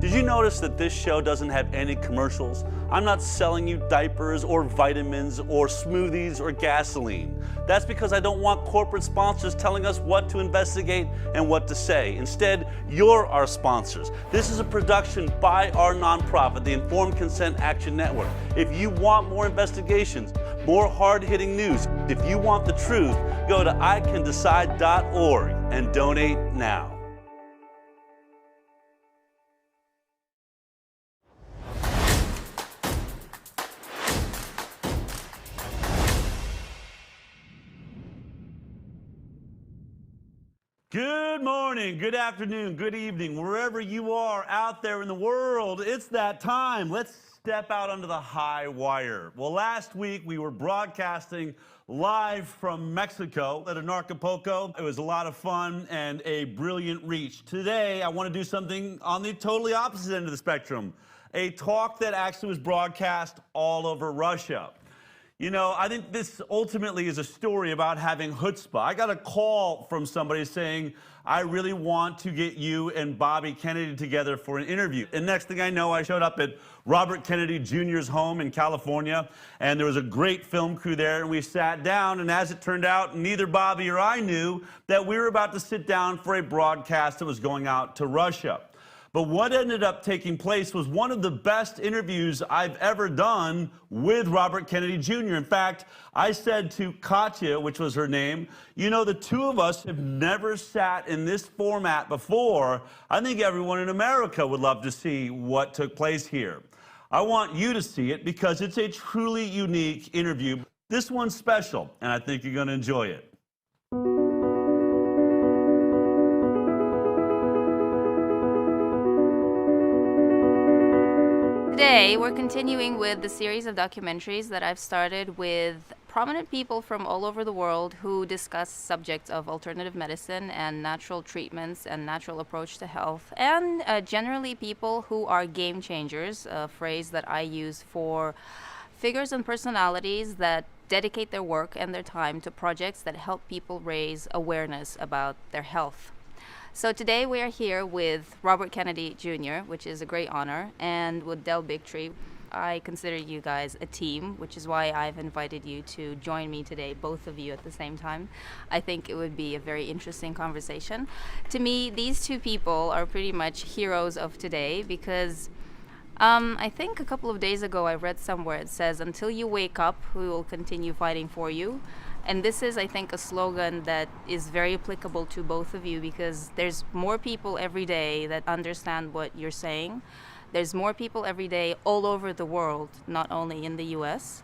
Did you notice that this show doesn't have any commercials? I'm not selling you diapers or vitamins or smoothies or gasoline. That's because I don't want corporate sponsors telling us what to investigate and what to say. Instead, you're our sponsors. This is a production by our nonprofit, the Informed Consent Action Network. If you want more investigations, more hard-hitting news, if you want the truth, go to ICanDecide.org and donate now. Good morning, good afternoon, good evening, wherever you are out there in the world. It's that time. Let's step out onto the high wire. Well, last week we were broadcasting live from Mexico at Acapulco. It was a lot of fun and a brilliant reach. Today, I want to do something on the totally opposite end of the spectrum. A talk that actually was broadcast all over Russia. You know, I think this ultimately is a story about having chutzpah. I got a call from somebody saying, I really want to get you and Bobby Kennedy together for an interview. And next thing I know, I showed up at Robert Kennedy Jr.'s home in California, and there was a great film crew there, and we sat down, and as it turned out, neither Bobby or I knew that we were about to sit down for a broadcast that was going out to Russia. But what ended up taking place was one of the best interviews I've ever done with Robert Kennedy Jr. In fact, I said to Katia, which was her name, you know, the two of us have never sat in this format before. I think everyone in America would love to see what took place here. I want you to see it because it's a truly unique interview. This one's special, and I think you're going to enjoy it. Today, we're continuing with the series of documentaries that I've started with prominent people from all over the world who discuss subjects of alternative medicine and natural treatments and natural approach to health, and generally people who are game changers, a phrase that I use for figures and personalities that dedicate their work and their time to projects that help people raise awareness about their health. So today we are here with Robert Kennedy Jr., which is a great honor, and with Bigtree. I consider you guys a team, which is why I've invited you to join me today, both of you at the same time. I think it would be a very interesting conversation. To me, these two people are pretty much heroes of today because I think a couple of days ago I read somewhere it says, until you wake up, we will continue fighting for you. And this is, I think, a slogan that is very applicable to both of you because there's more people every day that understand what you're saying. There's more people every day all over the world, not only in the US,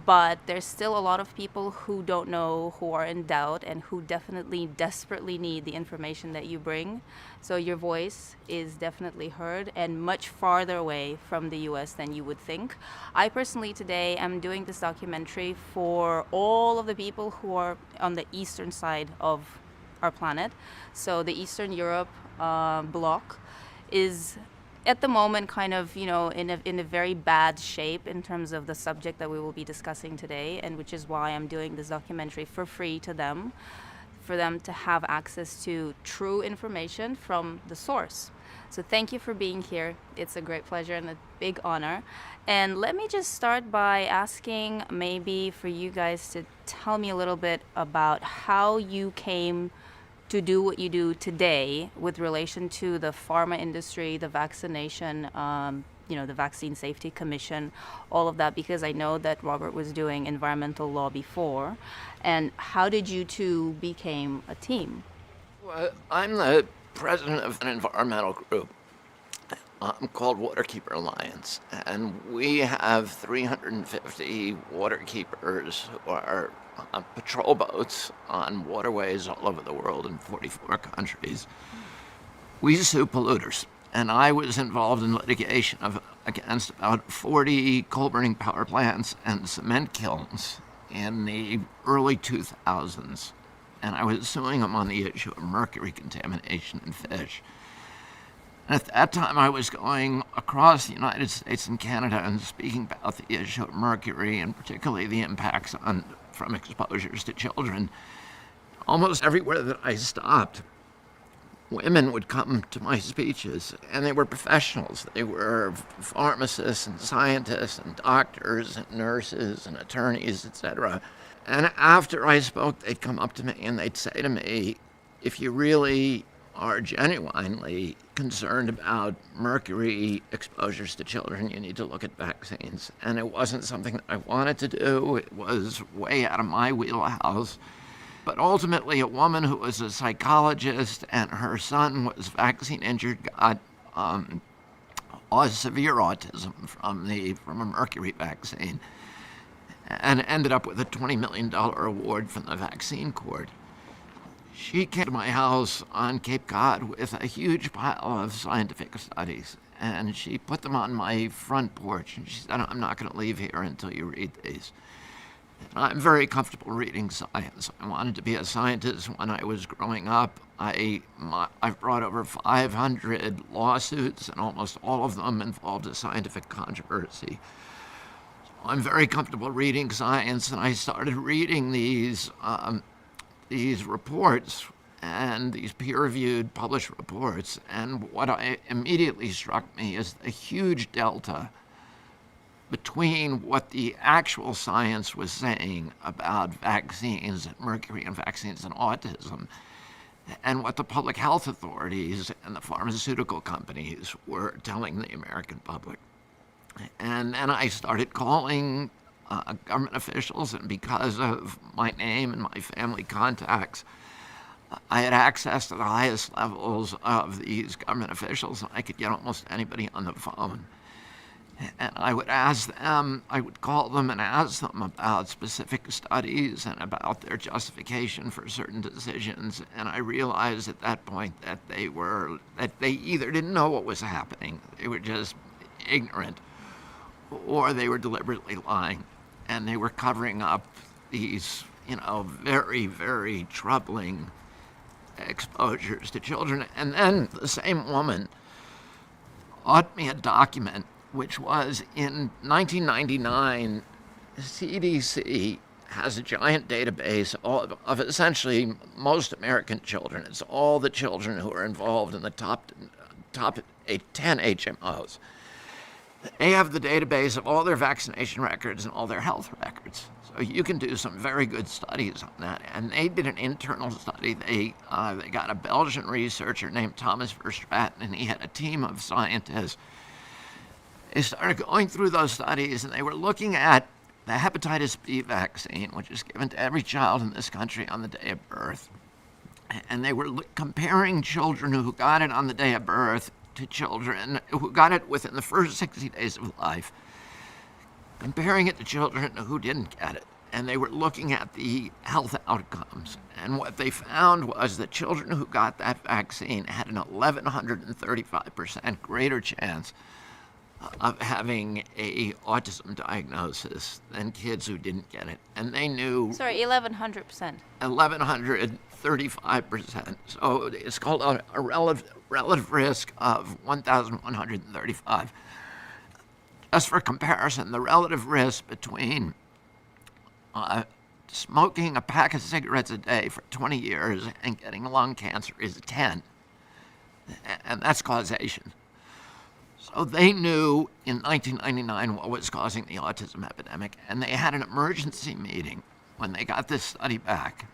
but there's still a lot of people who don't know, who are in doubt, and who definitely, desperately need the information that you bring. So your voice is definitely heard and much farther away from the US than you would think. I personally today am doing this documentary for all of the people who are on the eastern side of our planet. So the Eastern Europe bloc is at the moment kind of, you know, in a very bad shape in terms of the subject that we will be discussing today, and which is why I'm doing this documentary for free to them, for them to have access to true information from the source. So thank you for being here. It's a great pleasure and a big honor. And let me just start by asking maybe for you guys to tell me a little bit about how you came to do what you do today with relation to the pharma industry, the vaccination, the Vaccine Safety Commission, all of that, because I know that Robert was doing environmental law before. And how did you two become a team? Well, I'm the president of an environmental group called Waterkeeper Alliance, and we have 350 waterkeepers who are patrol boats on waterways all over the world in 44 countries. We sue polluters, and I was involved in litigation against about 40 coal-burning power plants and cement kilns in the early 2000s, and I was suing them on the issue of mercury contamination in fish. And at that time, I was going across the United States and Canada and speaking about the issue of mercury, and particularly the impacts from exposures to children. Almost everywhere that I stopped, women would come to my speeches, and they were professionals. They were pharmacists and scientists and doctors and nurses and attorneys, etc. And after I spoke, they'd come up to me and they'd say to me, if you really are genuinely concerned about mercury exposures to children, you need to look at vaccines. And it wasn't something that I wanted to do. It was way out of my wheelhouse. But ultimately, a woman who was a psychologist and her son was vaccine injured got severe autism from a mercury vaccine and ended up with a $20 million award from the vaccine court. She came to my house on Cape Cod with a huge pile of scientific studies, and she put them on my front porch, and she said, I'm not going to leave here until you read these. And I'm very comfortable reading science. I wanted to be a scientist when I was growing up. I've brought over 500 lawsuits, and almost all of them involved a scientific controversy. So I'm very comfortable reading science, and I started reading these reports and these peer-reviewed published reports. And what immediately struck me is the huge delta between what the actual science was saying about vaccines, mercury and vaccines and autism, and what the public health authorities and the pharmaceutical companies were telling the American public. And then I started calling government officials, and because of my name and my family contacts, I had access to the highest levels of these government officials, and I could get almost anybody on the phone. And I would call them and ask them about specific studies and about their justification for certain decisions. And I realized at that point that they either didn't know what was happening, they were just ignorant, or they were deliberately lying. And they were covering up these, very, very troubling exposures to children. And then the same woman brought me a document which was in 1999, CDC has a giant database of essentially most American children. It's all the children who are involved in the top 10 HMOs. They have the database of all their vaccination records and all their health records. So you can do some very good studies on that. And they did an internal study. They got a Belgian researcher named Thomas Verstraeten, and he had a team of scientists. They started going through those studies, and they were looking at the hepatitis B vaccine, which is given to every child in this country on the day of birth. And they were comparing children who got it on the day of birth to children who got it within the first 60 days of life, comparing it to children who didn't get it. And they were looking at the health outcomes. And what they found was that children who got that vaccine had an 1,135% greater chance of having a autism diagnosis than kids who didn't get it. And they knew... Sorry, 1,100%. 1,135%. So it's called a relative risk of 1,135. Just for comparison, the relative risk between smoking a pack of cigarettes a day for 20 years and getting lung cancer is 10. And that's causation. So they knew in 1999 what was causing the autism epidemic, and they had an emergency meeting when they got this study back.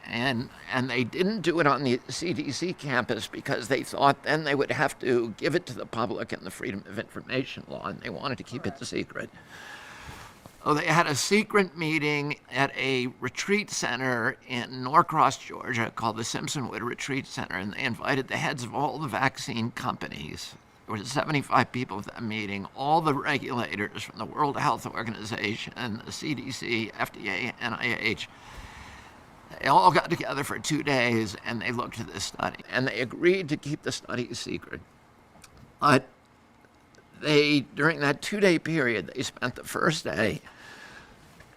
And they didn't do it on the CDC campus because they thought then they would have to give it to the public in the Freedom of Information law, and they wanted to keep it secret. So they had a secret meeting at a retreat center in Norcross, Georgia, called the Simpsonwood Retreat Center, and they invited the heads of all the vaccine companies. There were 75 people at that meeting, all the regulators from the World Health Organization, the CDC, FDA, NIH. They all got together for 2 days, and they looked at this study, and they agreed to keep the study secret. But during that 2-day period, they spent the first day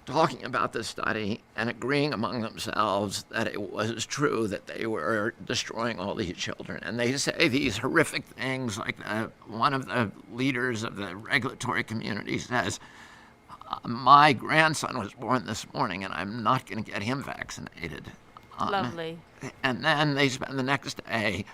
talking about the study and agreeing among themselves that it was true that they were destroying all these children. And they say these horrific things, like one of the leaders of the regulatory community says, my grandson was born this morning and I'm not going to get him vaccinated. Lovely. And then they spend the next day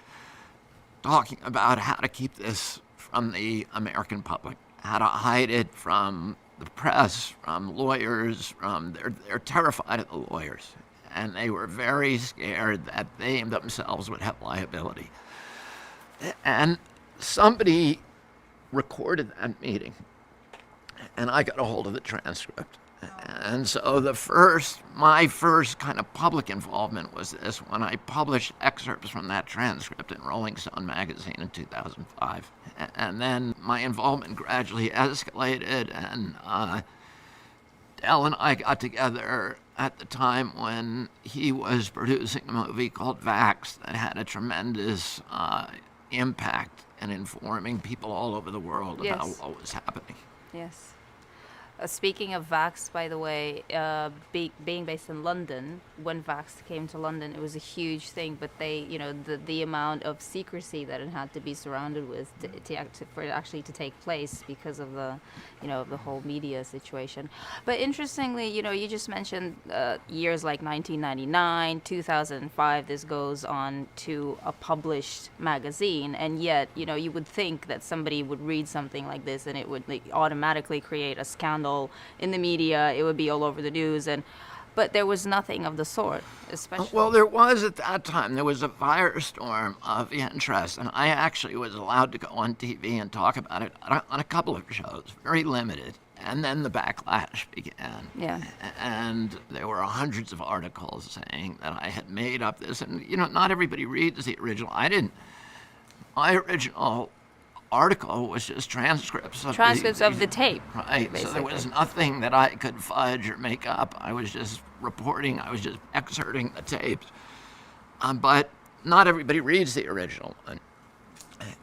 talking about how to keep this from the American public, how to hide it from the press, from lawyers, they're terrified of the lawyers. And they were very scared that they themselves would have liability. And somebody recorded that meeting, and I got a hold of the transcript. And so my first kind of public involvement was this when I published excerpts from that transcript in Rolling Stone magazine in 2005. And then my involvement gradually escalated, and Del and I got together at the time when he was producing a movie called Vax that had a tremendous impact in informing people all over the world about what was happening. Yes. Speaking of Vax, by the way, being based in London, when Vax came to London, it was a huge thing. But they, the amount of secrecy that it had to be surrounded with for it actually to take place because of the, the whole media situation. But interestingly, you just mentioned years like 1999, 2005. This goes on to a published magazine, and yet, you would think that somebody would read something like this and it would automatically create a scandal in the media. It would be all over the news, but there was nothing of the sort. Especially well, there was at that time. There was a firestorm of interest, and I actually was allowed to go on TV and talk about it on a couple of shows, very limited. And then the backlash began. Yeah. And there were hundreds of articles saying that I had made up this, and not everybody reads the original. I didn't. My original article was just transcripts of the tape. Right. Basically. So there was nothing that I could fudge or make up. I was just reporting. I was just excerpting the tapes. But not everybody reads the original one.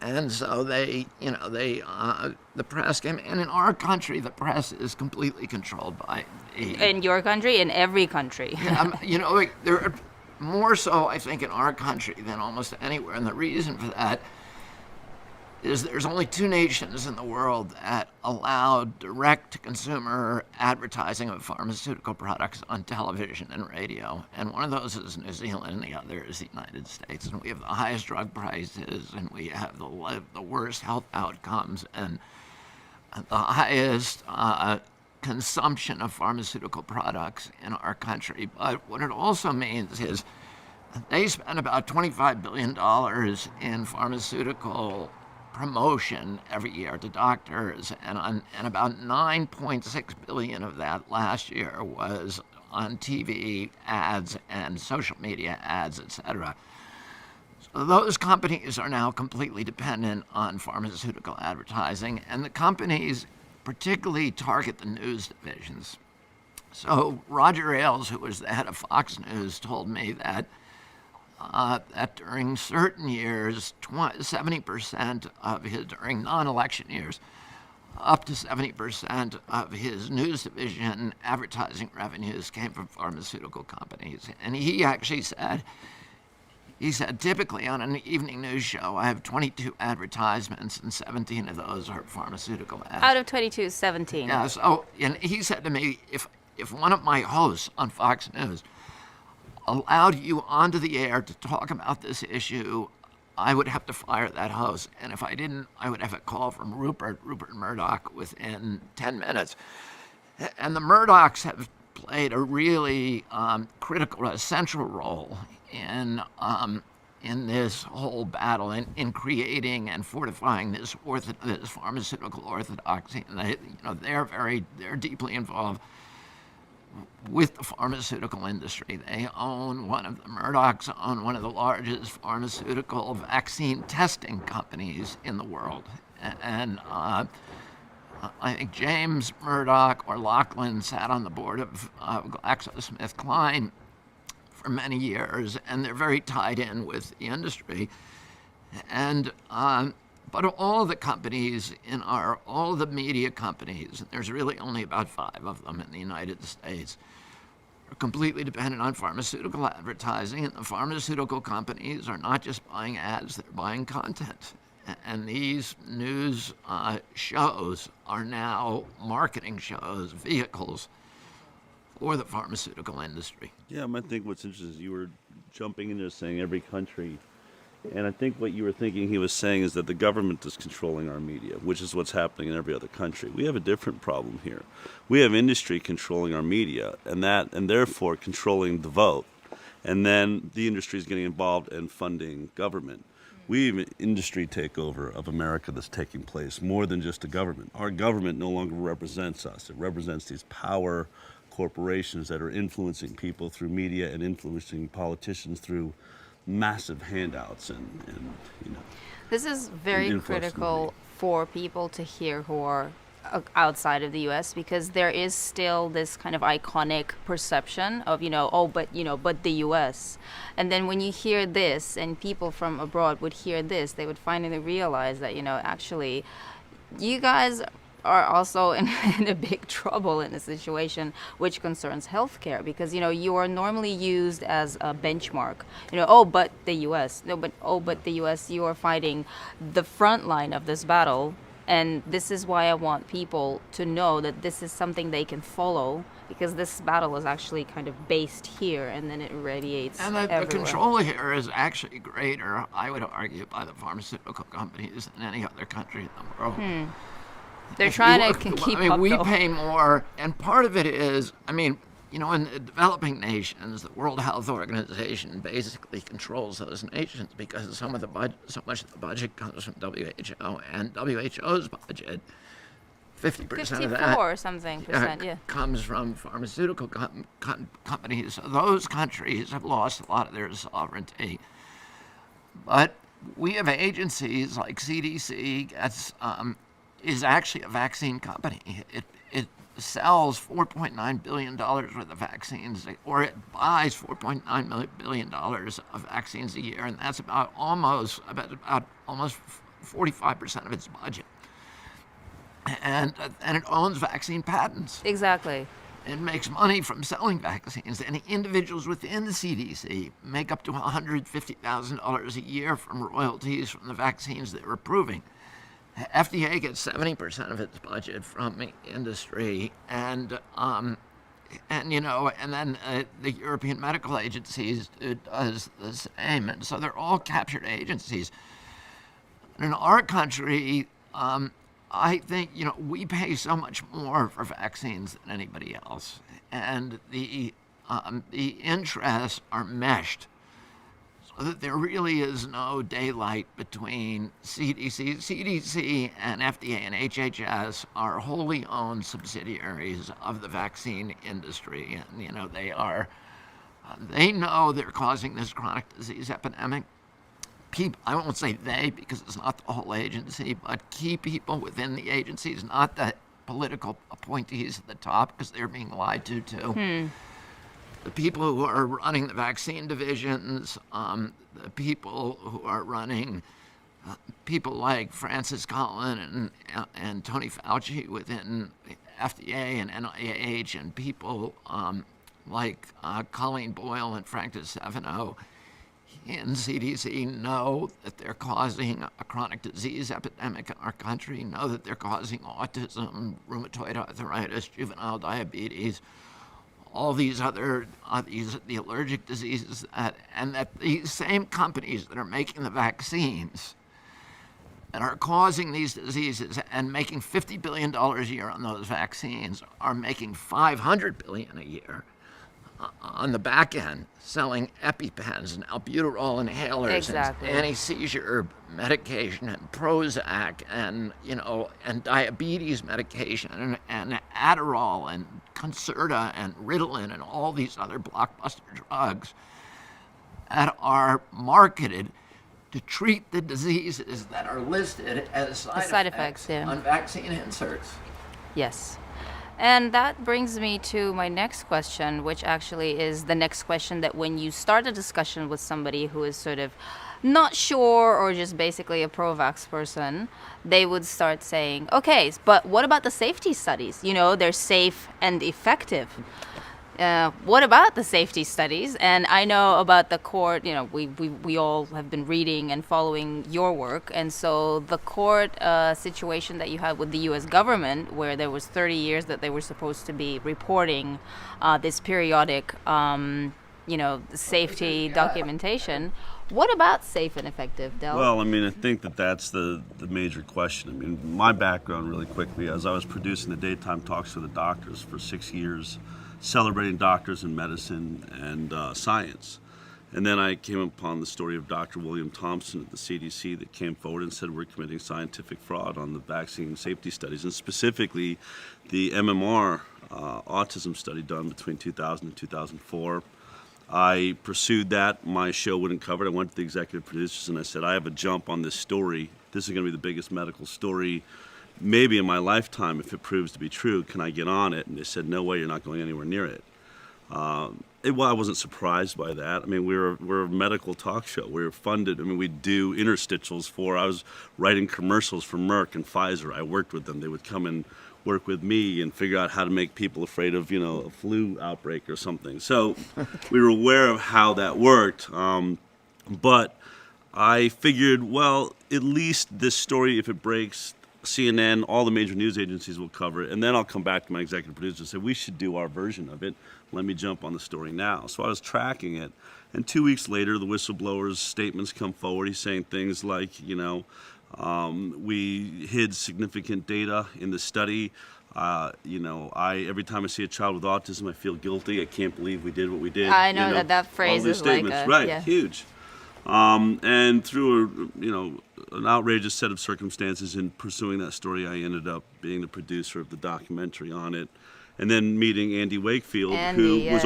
And so the press came, and in our country, the press is completely controlled by in your country, in every country. There are more so, I think, in our country than almost anywhere, and the reason for that is there's only two nations in the world that allow direct-to-consumer advertising of pharmaceutical products on television and radio. And one of those is New Zealand, and the other is the United States. And we have the highest drug prices, and we have the worst health outcomes, and the highest consumption of pharmaceutical products in our country. But what it also means is they spend about $25 billion in pharmaceutical promotion every year to doctors, and about 9.6 billion of that last year was on TV ads and social media ads, etc. So those companies are now completely dependent on pharmaceutical advertising, and the companies particularly target the news divisions. So Roger Ailes, who was the head of Fox News, told me that during certain years, 70% of his, during non-election years, up to 70% of his news division advertising revenues came from pharmaceutical companies. And he actually said, typically on an evening news show, I have 22 advertisements, and 17 of those are pharmaceutical ads. Out of 22, 17. Yeah, so, and he said to me, if one of my hosts on Fox News allowed you onto the air to talk about this issue, I would have to fire that host. And if I didn't, I would have a call from Rupert Murdoch within 10 minutes. And the Murdochs have played a really critical, central role in this whole battle, in creating and fortifying this pharmaceutical orthodoxy. And they're deeply involved with the pharmaceutical industry. The Murdochs own one of the largest pharmaceutical vaccine testing companies in the world. And I think James Murdoch or Lachlan sat on the board of GlaxoSmithKline for many years, and they're very tied in with the industry. And but all of the companies all of the media companies, and there's really only about 5 of them in the United States, are completely dependent on pharmaceutical advertising, and the pharmaceutical companies are not just buying ads, they're buying content. And these news shows are now marketing shows, vehicles for the pharmaceutical industry. Yeah, I think what's interesting is you were jumping into saying every country And I think what you were thinking he was saying is that the government is controlling our media, which is what's happening in every other country. We have a different problem here. We have industry controlling our media, and therefore controlling the vote. And then the industry is getting involved in funding government. We have an industry takeover of America that's taking place, more than just a government. Our government no longer represents us. It represents these power corporations that are influencing people through media and influencing politicians through massive handouts and This is very critical for people to hear who are outside of the US, because there is still this kind of iconic perception of, but the US. And then when you hear this and people from abroad would hear this, they would finally realize that, actually, you guys are also in a big trouble in a situation which concerns healthcare, because you are normally used as a benchmark. But the U.S. But the U.S. You are fighting the front line of this battle, and this is why I want people to know that this is something they can follow, because this battle is actually kind of based here, and then it radiates everywhere. And the control here is actually greater, I would argue, by the pharmaceutical companies than any other country in the world. They're trying to keep up, we though. pay more, and part of it is, in the developing nations, the World Health Organization basically controls those nations, because so much of the budget comes from WHO, and WHO's budget, 50% of that 54 or something percent, comes from pharmaceutical companies. So those countries have lost a lot of their sovereignty. But we have agencies like CDC is actually a vaccine company. It sells $4.9 billion worth of vaccines, or it buys $4.9 billion of vaccines a year, and that's about almost 45% of its budget. And it owns vaccine patents. Exactly. It makes money from selling vaccines, and individuals within the CDC make up to $150,000 a year from royalties from the vaccines they're approving. FDA gets 70% of its budget from the industry, and then the European medical agencies does the same, and so they're all captured agencies. In our country, I think we pay so much more for vaccines than anybody else, and the interests are meshed, so that there really is no daylight between CDC. CDC and FDA and HHS are wholly owned subsidiaries of the vaccine industry, and they know they're causing this chronic disease epidemic. I won't say they, because it's not the whole agency, but key people within the agencies, not the political appointees at the top, because they're being lied to too. The people who are running the vaccine divisions, the people who are running, people like Francis Collin and Tony Fauci within FDA and NIH, and people like Colleen Boyle and Frank DeStefano in CDC know that they're causing a chronic disease epidemic in our country, know that they're causing autism, rheumatoid arthritis, juvenile diabetes, all these other the allergic diseases, and that these same companies that are making the vaccines and are causing these diseases and making $50 billion a year on those vaccines are making $500 billion a year on the back end, selling EpiPens and albuterol inhalers and anti-seizure medication and Prozac and diabetes medication and Adderall and Concerta and Ritalin and all these other blockbuster drugs that are marketed to treat the diseases that are listed as side effects on vaccine inserts. Yes. And that brings me to my next question, which actually is the next question that when you start a discussion with somebody who is sort of not sure or just basically a pro-vax person, they would start saying, okay, but what about the safety studies? They're safe and effective. What about the safety studies? And I know about the court, we all have been reading and following your work. And so the court situation that you had with the U.S. government, where there was 30 years that they were supposed to be reporting this periodic, safety documentation. What about safe and effective, Del? Well, I mean, I think that's the major question. I mean, my background really quickly, as I was producing the daytime talks to the doctors for 6 years, celebrating doctors in medicine and science. And then I came upon the story of Dr. William Thompson at the CDC that came forward and said we're committing scientific fraud on the vaccine safety studies, and specifically the MMR autism study done between 2000 and 2004. I pursued that. My show wouldn't cover it. I went to the executive producers and I said, I have a jump on this story. This is going to be the biggest medical story maybe in my lifetime if it proves to be true. Can I get on it? And they said, no way, you're not going anywhere near it. Well, I wasn't surprised by that. I mean, we're a medical talk show. We were funded. I mean, we do interstitials I was writing commercials for Merck and Pfizer. I worked with them. They would come and work with me and figure out how to make people afraid of, a flu outbreak or something. So we were aware of how that worked. But I figured, well, at least this story, if it breaks, CNN, all the major news agencies will cover it, and then I'll come back to my executive producer and say, we should do our version of it. Let me jump on the story now. So I was tracking it, and 2 weeks later, the whistleblower's statements come forward. He's saying things like, we hid significant data in the study. Every time I see a child with autism, I feel guilty. I can't believe we did what we did. I know that phrase is like yeah. Huge. And through an outrageous set of circumstances in pursuing that story, I ended up being the producer of the documentary on it, and then meeting Andy Wakefield, who yes.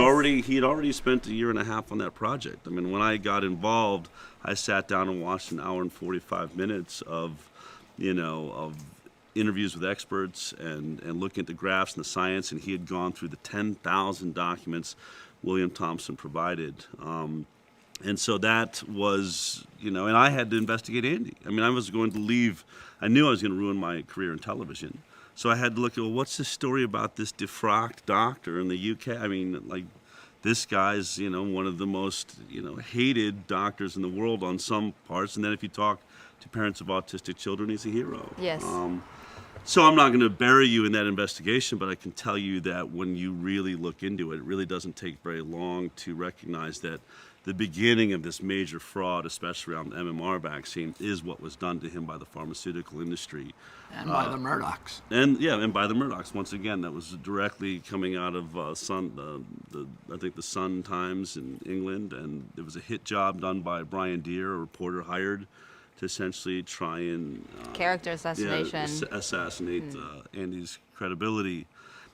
he had already spent a year and a half on that project. I mean, when I got involved, I sat down and watched an hour and 45 minutes of interviews with experts and looking at the graphs and the science, and he had gone through the 10,000 documents William Thompson provided. And so that was, and I had to investigate Andy. I mean, I was going to leave. I knew I was going to ruin my career in television. So I had to look at, well, what's this story about this defrocked doctor in the UK? I mean, like, this guy's, one of the most, hated doctors in the world on some parts. And then if you talk to parents of autistic children, he's a hero. Yes. So I'm not going to bury you in that investigation, but I can tell you that when you really look into it, it really doesn't take very long to recognize that the beginning of this major fraud, especially around the MMR vaccine, is what was done to him by the pharmaceutical industry. And by the Murdochs. And by the Murdochs. Once again, that was directly coming out of I think the Sun Times in England, and it was a hit job done by Brian Deere, a reporter hired to essentially try and character assassination. Assassinate Andy's credibility.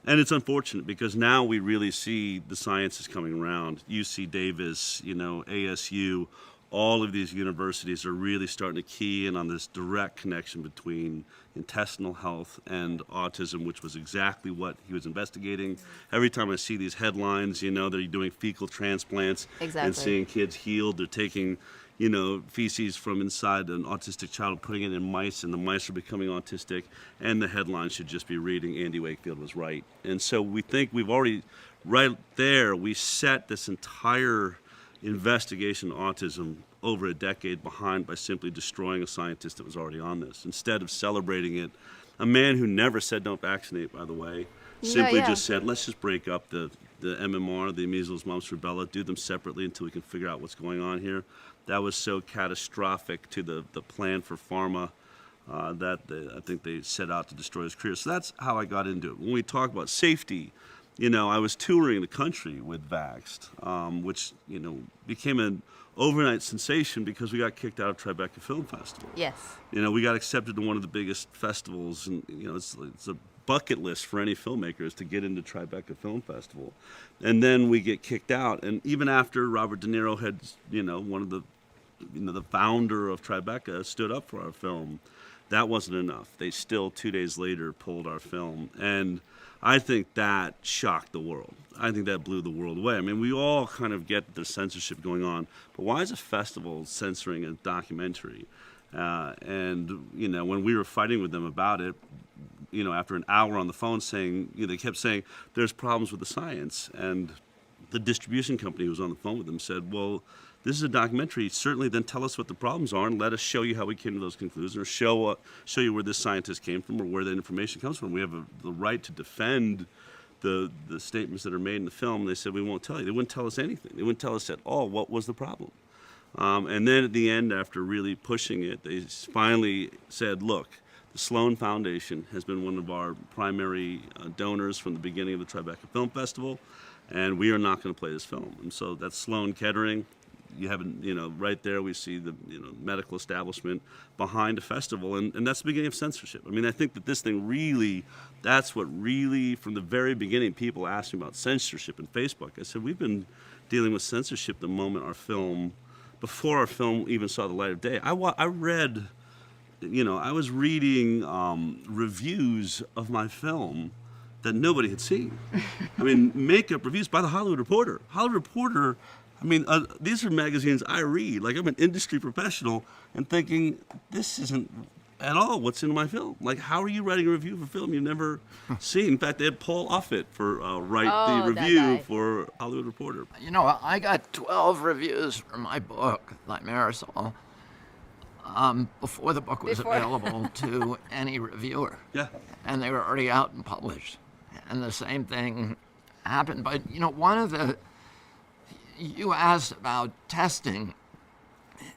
And it's unfortunate because now we really see the science is coming around. UC Davis, ASU, all of these universities are really starting to key in on this direct connection between intestinal health and autism, which was exactly what he was investigating. Every time I see these headlines, they're doing fecal transplants and seeing kids healed. They're taking feces from inside an autistic child, putting it in mice, and the mice are becoming autistic, and the headline should just be reading, Andy Wakefield was right. And so we think we've already, right there, we set this entire investigation of autism over a decade behind by simply destroying a scientist that was already on this. Instead of celebrating it, a man who never said don't vaccinate, by the way, simply just said, let's just break up the MMR, the measles, mumps, rubella, do them separately until we can figure out what's going on here. That was so catastrophic to the plan for pharma that I think they set out to destroy his career. So that's how I got into it. When we talk about safety, I was touring the country with Vaxxed, which, became an overnight sensation because we got kicked out of Tribeca Film Festival. Yes. We got accepted to one of the biggest festivals, and, it's a bucket list for any filmmakers to get into Tribeca Film Festival. And then we get kicked out. And even after Robert De Niro had, one of the founder of Tribeca stood up for our film, that wasn't enough. They still, 2 days later, pulled our film. And I think that shocked the world. I think that blew the world away. I mean, we all kind of get the censorship going on, but why is a festival censoring a documentary? And when we were fighting with them about it, after an hour on the phone saying, they kept saying, there's problems with the science. And the distribution company who was on the phone with them said, well, this is a documentary. Certainly then tell us what the problems are and let us show you how we came to those conclusions, or show you where this scientist came from or where that information comes from. We have the right to defend the statements that are made in the film. They said, we won't tell you. They wouldn't tell us anything. They wouldn't tell us at all what was the problem. And then at the end, after really pushing it, they finally said, look, the Sloan Foundation has been one of our primary donors from the beginning of the Tribeca Film Festival, and we are not going to play this film. And so that's Sloan Kettering. You have, right there we see the, medical establishment behind a festival, and that's the beginning of censorship. I mean, I think that this thing really, that's what really, from the very beginning, people asked me about censorship in Facebook. I said, we've been dealing with censorship the moment before our film even saw the light of day. I read, I was reading reviews of my film that nobody had seen. I mean, makeup reviews by the Hollywood Reporter. Hollywood Reporter, these are magazines I read. Like, I'm an industry professional and thinking, this isn't at all what's in my film. Like, how are you writing a review for a film you've never seen? In fact, they had Paul Offit for write the review for Hollywood Reporter. I got 12 reviews for my book, like Marisol, before the book was available to any reviewer. Yeah. And they were already out and published. And the same thing happened. But, you asked about testing,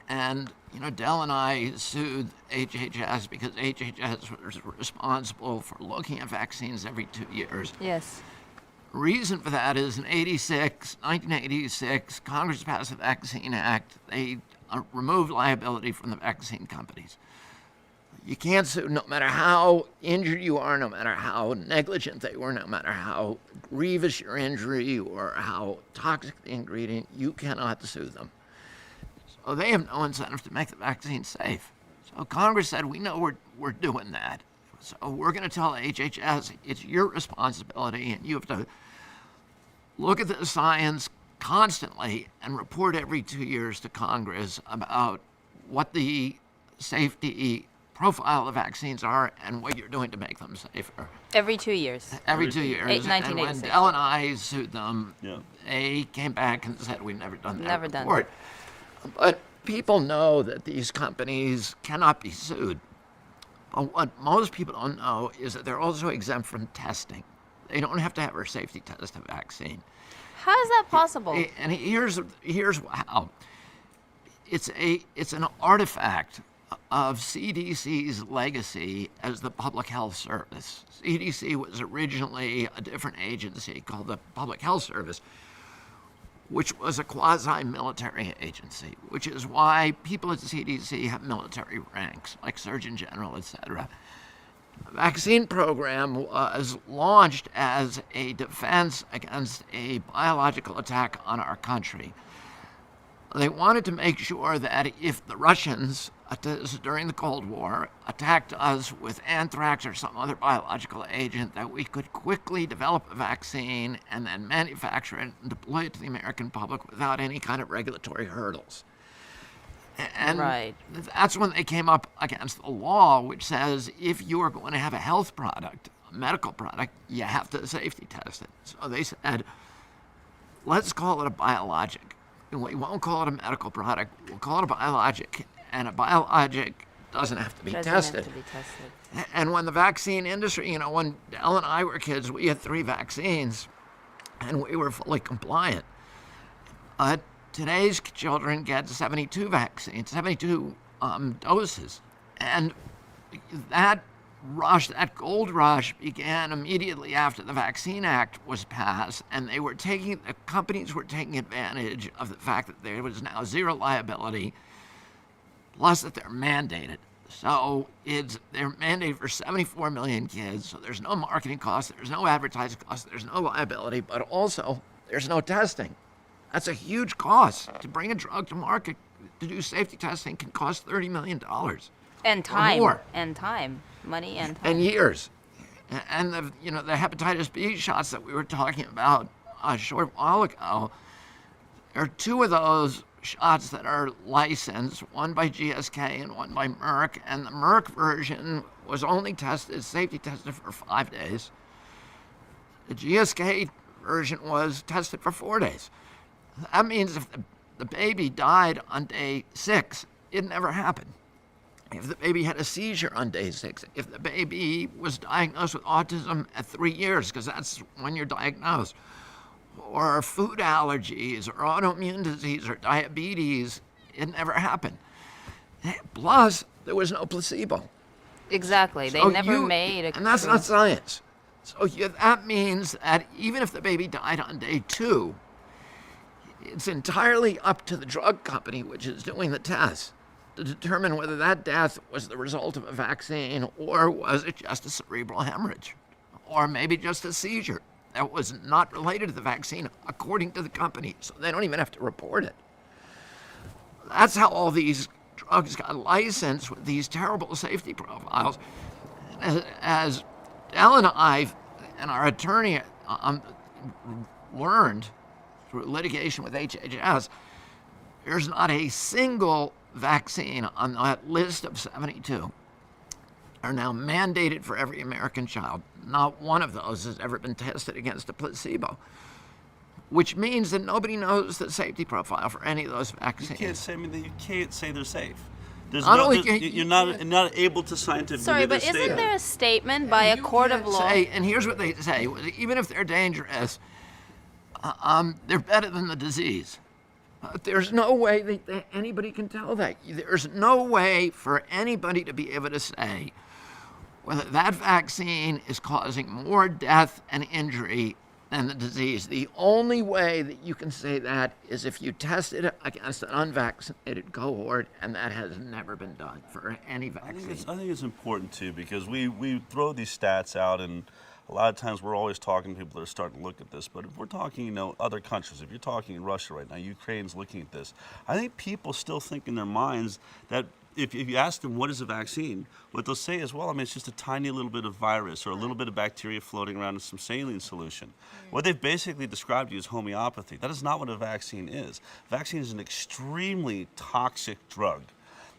and Del and I sued HHS because HHS was responsible for looking at vaccines every 2 years. Yes. Reason for that is in 1986, Congress passed the Vaccine Act. They removed liability from the vaccine companies. You can't sue no matter how injured you are, no matter how negligent they were, no matter how grievous your injury or how toxic the ingredient, you cannot sue them. So they have no incentive to make the vaccine safe. So Congress said, we know we're doing that. So we're going to tell HHS, it's your responsibility, and you have to look at the science constantly and report every 2 years to Congress about what the safety profile of vaccines are and what you're doing to make them safer. Every 2 years. Every 2 years. 1986. And when Del and I sued them, Yeah. they came back and said, we've never done that Never done report. But people know that these companies cannot be sued. But what most people don't know is that they're also exempt from testing. They don't have to have a safety test of vaccine. How is that possible? And here's how. It's an artifact of CDC's legacy as the Public Health Service. CDC was originally a different agency called the Public Health Service, which was a quasi-military agency, which is why people at CDC have military ranks, like Surgeon General, etc. The vaccine program was launched as a defense against a biological attack on our country. They wanted to make sure that if the Russians, during the Cold War, attacked us with anthrax or some other biological agent, that we could quickly develop a vaccine and then manufacture it and deploy it to the American public without any kind of regulatory hurdles. And Right. that's when they came up against the law, which says if you are going to have a health product, a medical product, you have to safety test it. So they said, let's call it a biologic. We won't call it a medical product. We'll call it a biologic. And a biologic doesn't have to be tested. And when the vaccine industry, when Del and I were kids, we had 3 vaccines, and we were fully compliant. Today's children get 72 vaccines, 72 doses. And that rush, that gold rush, began immediately after the Vaccine Act was passed, and the companies were taking advantage of the fact that there was now zero liability, plus that they're mandated. So they're mandated for 74 million kids, so there's no marketing cost, there's no advertising cost, there's no liability, but also there's no testing. That's a huge cost. To bring a drug to market, to do safety testing can cost $30 million. And time. Or more. And time. Money and time. And years. And the hepatitis B shots that we were talking about a short while ago, there are 2 of those shots that are licensed, one by GSK and one by Merck, and the Merck version was only safety tested for 5 days. The GSK version was tested for 4 days. That means if the baby died on day 6, it never happened. If the baby had a seizure on day 6, if the baby was diagnosed with autism at 3 years, because that's when you're diagnosed, or food allergies, or autoimmune disease, or diabetes, It never happened. Plus, there was no placebo. Exactly. They So never made a and that's true- not science. So that means that even if the baby died on day 2, it's entirely up to the drug company, which is doing the test, to determine whether that death was the result of a vaccine or was it just a cerebral hemorrhage or maybe just a seizure that was not related to the vaccine, according to the company. So they don't even have to report it. That's how all these drugs got licensed with these terrible safety profiles. As Al and I and our attorney learned through litigation with HHS, there's not a single vaccine on that list of 72 are now mandated for every American child. Not one of those has ever been tested against a placebo, which means that nobody knows the safety profile for any of those vaccines. You can't say they're safe. There's Not no, only there's- can- you're not able to scientifically. Sorry, but state isn't it. there a statement by a You court of can't law? say, and here's what they say: even if they're dangerous, they're better than the disease. There's no way that anybody can tell that. There's no way for anybody to be able to say whether that vaccine is causing more death and injury than the disease. The only way that you can say that is if you test it against an unvaccinated cohort, and that has never been done for any vaccine. I think it's important too, because we throw these stats out, and a lot of times we're always talking to people that are starting to look at this. But if we're talking, other countries, if you're talking in Russia right now, Ukraine's looking at this, I think people still think in their minds that if you ask them what is a vaccine, what they'll say is, well, it's just a tiny little bit of virus or a little bit of bacteria floating around in some saline solution. What they've basically described to you is homeopathy. That is not what a vaccine is. A vaccine is an extremely toxic drug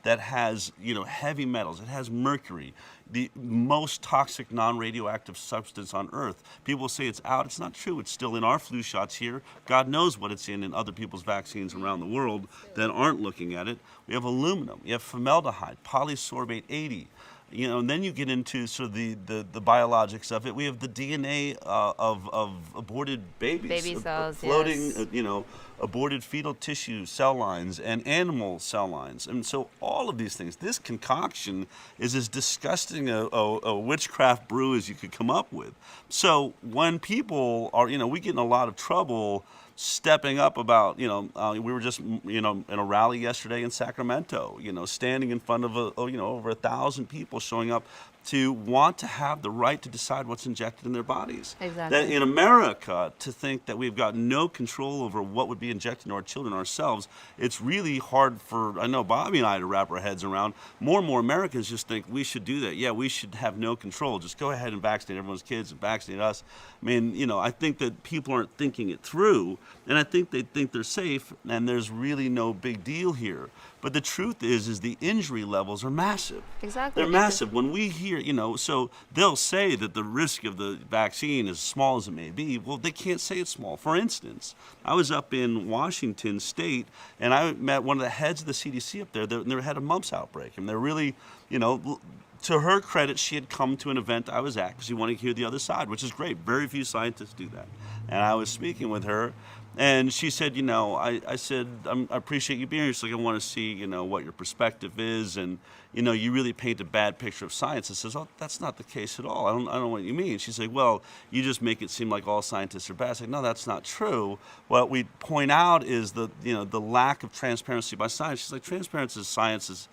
that has, heavy metals. It has mercury, the most toxic non-radioactive substance on Earth. People say it's out. It's not true. It's still in our flu shots here. God knows what it's in other people's vaccines around the world that aren't looking at it. We have aluminum. You have formaldehyde, polysorbate 80. And then you get into sort of the biologics of it. We have the DNA of aborted babies. Baby cells, floating, yes. Aborted fetal tissue cell lines and animal cell lines. And so all of these things, this concoction is as disgusting a witchcraft brew as you could come up with. So when people are, we get in a lot of trouble stepping up about, we were just, in a rally yesterday in Sacramento, standing in front of, over 1,000 people showing up to want to have the right to decide what's injected in their bodies. Exactly. That in America, to think that we've got no control over what would be injected into our children ourselves, it's really hard for, I know, Bobby and I to wrap our heads around. More and more Americans just think we should do that. Yeah, we should have no control. Just go ahead and vaccinate everyone's kids and vaccinate us. I think that people aren't thinking it through, and I think they think they're safe, and there's really no big deal here. But the truth is the injury levels are massive. Exactly. They're massive. When we hear, so they'll say that the risk of the vaccine is as small as it may be. Well, they can't say it's small. For instance, I was up in Washington State, and I met one of the heads of the CDC up there. They had a mumps outbreak, and they're really, to her credit, she had come to an event I was at because she wanted to hear the other side, which is great. Very few scientists do that. And I was speaking with her, and she said, I said, I appreciate you being here. She's like, I want to see, what your perspective is. And, you really paint a bad picture of science. I says, oh, that's not the case at all. I don't know what you mean. She's like, well, you just make it seem like all scientists are bad. I was like, no, that's not true. What we point out is the lack of transparency by science. She's like, transparency is science is,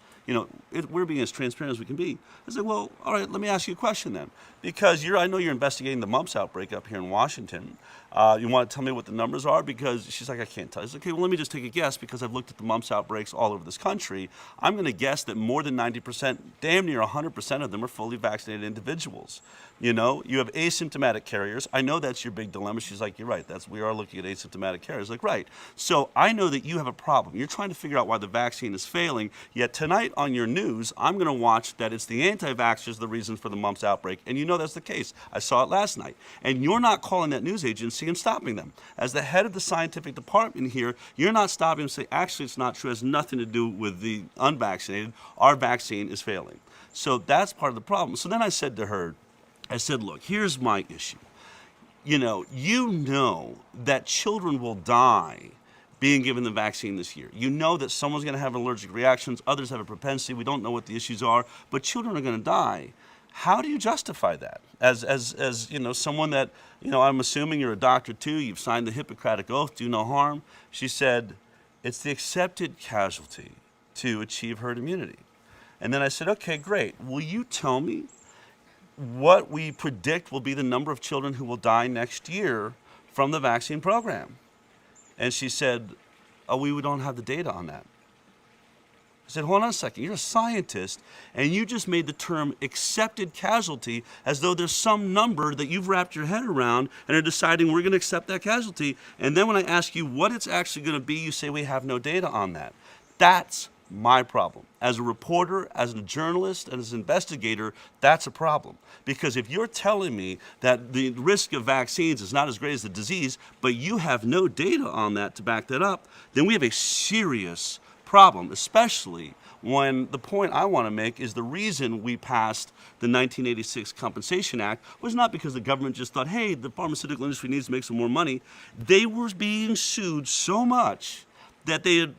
we're being as transparent as we can be. I said, well, all right, let me ask you a question then. Because I know you're investigating the mumps outbreak up here in Washington. You want to tell me what the numbers are? Because she's like, I can't tell you. I said, okay, well, let me just take a guess because I've looked at the mumps outbreaks all over this country. I'm going to guess that more than 90%, damn near 100% of them are fully vaccinated individuals. You have asymptomatic carriers. I know that's your big dilemma. She's like, you're right. We are looking at asymptomatic carriers. Like, right. So I know that you have a problem. You're trying to figure out why the vaccine is failing. Yet tonight on your news, I'm going to watch that it's the anti-vaxxers the reason for the mumps outbreak. And that's the case. I saw it last night. And you're not calling that news agency and stopping them. As the head of the scientific department here, you're not stopping them and saying, actually, it's not true. It has nothing to do with the unvaccinated. Our vaccine is failing. So that's part of the problem. So then I said to her, look, here's my issue. You know that children will die being given the vaccine this year. You know that someone's going to have allergic reactions, others have a propensity, we don't know what the issues are, but children are going to die. How do you justify that? As you know, someone that, you know, I'm assuming you're a doctor too, you've signed the Hippocratic Oath, do no harm. She said, it's the accepted casualty to achieve herd immunity. And then I said, okay, great. Will you tell me what we predict will be the number of children who will die next year from the vaccine program? And she said, oh, we don't have the data on that. I said, hold on a second, you're a scientist, and you just made the term accepted casualty as though there's some number that you've wrapped your head around and are deciding we're going to accept that casualty. And then when I ask you what it's actually going to be, you say we have no data on that. That's my problem. As a reporter, as a journalist, and as an investigator, that's a problem. Because if you're telling me that the risk of vaccines is not as great as the disease, but you have no data on that to back that up, then we have a serious problem, especially when the point I want to make is the reason we passed the 1986 Compensation Act was not because the government just thought, hey, the pharmaceutical industry needs to make some more money. They were being sued so much that the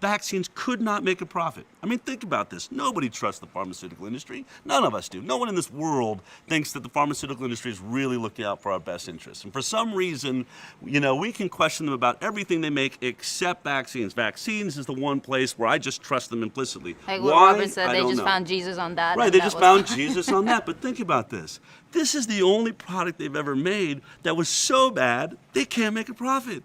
vaccines could not make a profit. I mean, think about this. Nobody trusts the pharmaceutical industry. None of us do. No one in this world thinks that the pharmaceutical industry is really looking out for our best interests. And for some reason, you know, we can question them about everything they make except vaccines. Vaccines is the one place where I just trust them implicitly. Like what Why? Robert said, I they don't just know. found Jesus on that. Right, and they that just was found fine. Jesus on that. But think about this. This is the only product they've ever made that was so bad, they can't make a profit.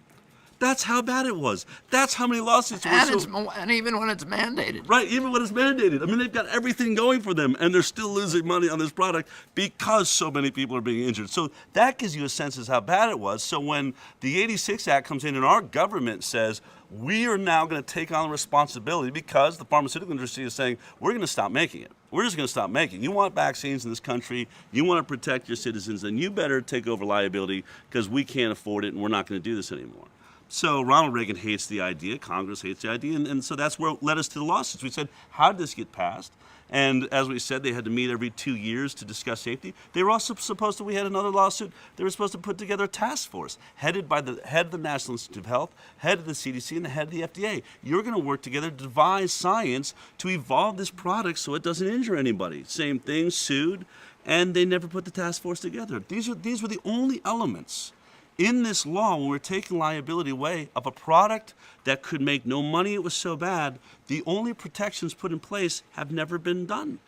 That's how bad it was. That's how many lawsuits were And even when it's mandated. Right, even when it's mandated. I mean, they've got everything going for them, and they're still losing money on this product because so many people are being injured. So that gives you a sense of how bad it was. So when the 86 Act comes in and our government says, we are now going to take on the responsibility because the pharmaceutical industry is saying, we're going to stop making it. We're just going to stop making it. You want vaccines in this country, you want to protect your citizens, then you better take over liability because we can't afford it and we're not going to do this anymore. So Ronald Reagan hates the idea, Congress hates the idea, and so that's where it led us to the lawsuits. We said, how did this get passed? And as we said, they had to meet every 2 years to discuss safety. They were also supposed to, we had another lawsuit, they were supposed to put together a task force headed by the head of the National Institute of Health, head of the CDC, and the head of the FDA. You're going to work together to devise science to evolve this product so it doesn't injure anybody. Same thing, sued, and they never put the task force together. These were the only elements in this law, when we're taking liability away of a product that could make no money, it was so bad, the only protections put in place have never been done.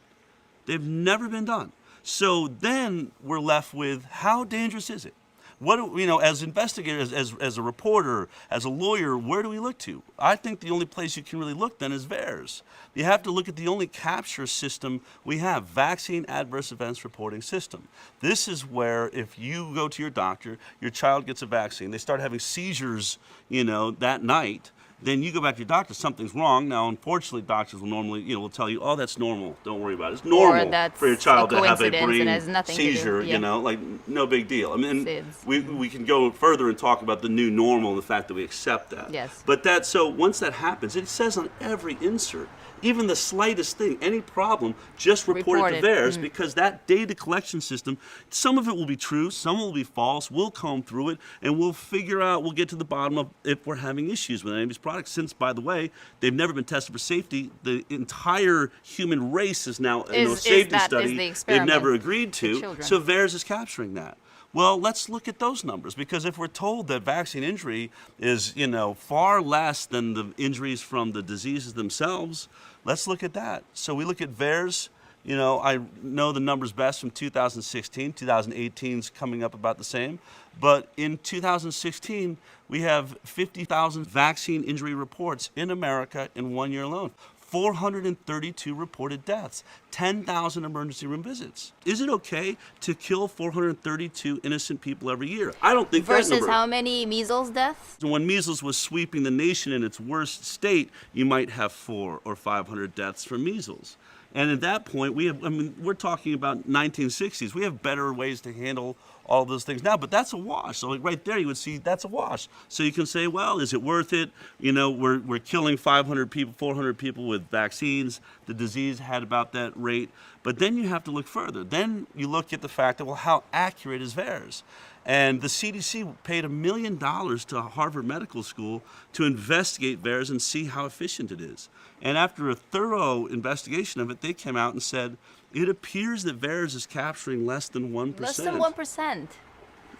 They've never been done. So then we're left with, how dangerous is it? What do, you know, as investigators, as a reporter, as a lawyer, where do we look to? I think the only place you can really look then is VAERS. You have to look at the only capture system we have, Vaccine Adverse Events Reporting System. This is where if you go to your doctor, your child gets a vaccine, they start having seizures, you know, that night, then you go back to your doctor, something's wrong. Now, unfortunately, doctors will normally, you know, will tell you, oh, that's normal. Don't worry about it. It's normal for your child to have a brain seizure, you know, like no big deal. I mean, we can go further and talk about the new normal and the fact that we accept that. Yes. But that, so once that happens, it says on every insert, even the slightest thing, any problem, just report it to VAERS because that data collection system, some of it will be true, some will be false. We'll comb through it and we'll figure out, we'll get to the bottom of if we're having issues with any of these products. Since, by the way, they've never been tested for safety, the entire human race is now in a safety study they've never agreed to. So VAERS is capturing that. Well, let's look at those numbers because if we're told that vaccine injury is, you know, far less than the injuries from the diseases themselves, let's look at that. So we look at VAERS. You know, I know the numbers best from 2016. 2018 is coming up about the same. But in 2016, we have 50,000 vaccine injury reports in America in 1 year alone. 432 reported deaths, 10,000 emergency room visits. Is it okay to kill 432 innocent people every year? I don't think versus that number. How many measles deaths? When measles was sweeping the nation in its worst state, you might have 400 or 500 deaths from measles. And at that point, we have, I mean, we're talking about 1960s. We have better ways to handle all of those things now, but that's a wash. So like right there, you would see that's a wash. So you can say, well, is it worth it? You know, we're killing 500 people, 400 people with vaccines. The disease had about that rate. But then you have to look further. Then you look at the fact that, well, how accurate is VAERS? And the CDC paid $1 million to Harvard Medical School to investigate VAERS and see how efficient it is. And after a thorough investigation of it, they came out and said, it appears that VAERS is capturing less than 1%. Less than 1%. Less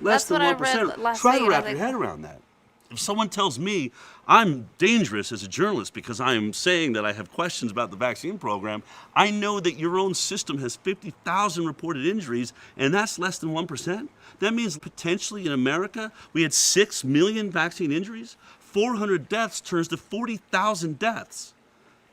That's than what 1%. I read last Try week, to and I wrap was your like, head around that. If someone tells me I'm dangerous as a journalist because I am saying that I have questions about the vaccine program, I know that your own system has 50,000 reported injuries, and that's less than 1%. That means potentially in America, we had 6 million vaccine injuries. 400 deaths turns to 40,000 deaths.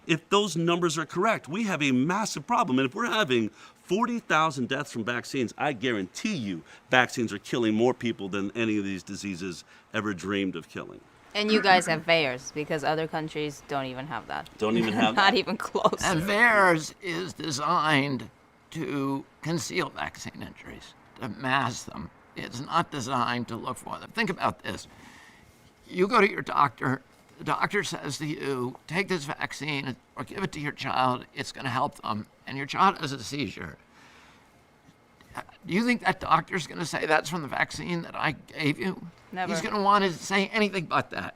If those numbers are correct, we have a massive problem. And if we're having 40,000 deaths from vaccines, I guarantee you vaccines are killing more people than any of these diseases ever dreamed of killing. And you guys have VAERS because other countries don't even have that. Don't even have Not that? even close. And VAERS is designed to conceal vaccine injuries, to mask them. It's not designed to look for them. Think about this. You go to your doctor, the doctor says to you, take this vaccine or give it to your child, it's going to help them, and your child has a seizure. Do you think that doctor's going to say that's from the vaccine that I gave you? Never. He's going to want to say anything but that.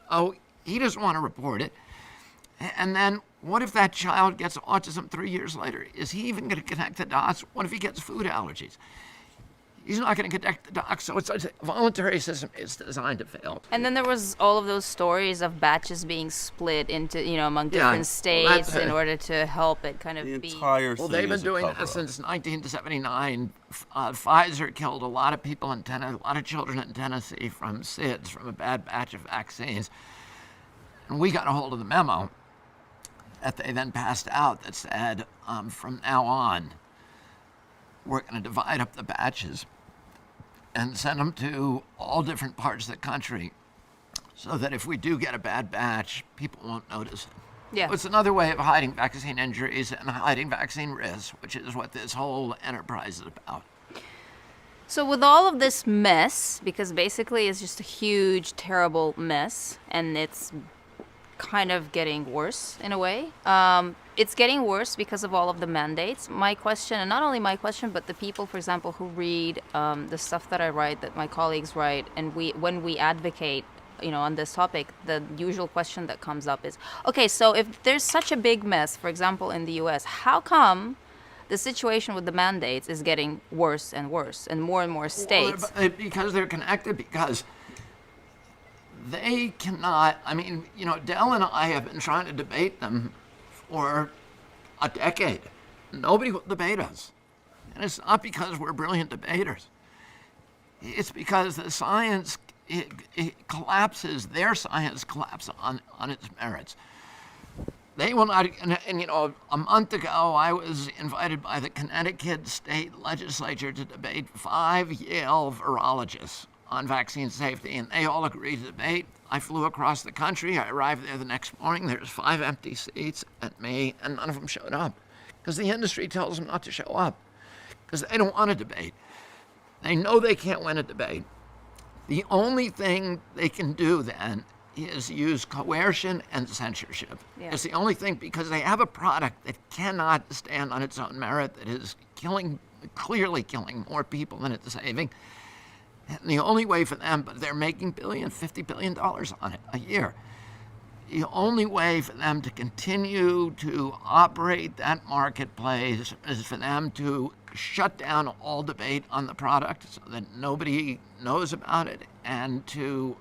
So he doesn't want to report it. And then what if that child gets autism 3 years later? Is he even going to connect the dots? What if he gets food allergies? He's not going to connect the dots. So it's a voluntary system. It's designed to fail. And then there was all of those stories of batches being split into, among Yeah, different well, states that's in it. order to help it kind of The be. entire Well, thing they've been is a doing cover-up. that since 1979. Pfizer killed a lot of people in Tennessee, a lot of children in Tennessee from SIDS, from a bad batch of vaccines. And we got a hold of the memo that they then passed out that said, from now on, we're going to divide up the batches and send them to all different parts of the country so that if we do get a bad batch, people won't notice it. Yeah. It's another way of hiding vaccine injuries and hiding vaccine risks, which is what this whole enterprise is about. So with all of this mess, because basically it's just a huge, terrible mess, and it's kind of getting worse in a way. It's getting worse because of all of the mandates. My question, and not only my question, but the people, for example, who read the stuff that I write, that my colleagues write, and when we advocate, on this topic, the usual question that comes up is, okay, so if there's such a big mess, for example, in the U.S., how come the situation with the mandates is getting worse and worse, and more states? Well, because they're connected, because they cannot, Dell and I have been trying to debate them for a decade. Nobody will debate us. And it's not because we're brilliant debaters. It's because the science, it collapses, their science collapses on its merits. They will not, a month ago, I was invited by the Connecticut state legislature to debate 5 Yale virologists on vaccine safety, and they all agreed to debate. I flew across the country. I arrived there the next morning. There's 5 empty seats at me, and none of them showed up because the industry tells them not to show up because they don't want to debate. They know they can't win a debate. The only thing they can do then is use coercion and censorship. Yeah. It's the only thing, because they have a product that cannot stand on its own merit, that is clearly killing more people than it's saving. And the only way for them, but they're making $50 billion on it a year. The only way for them to continue to operate that marketplace is for them to shut down all debate on the product so that nobody knows about it, and to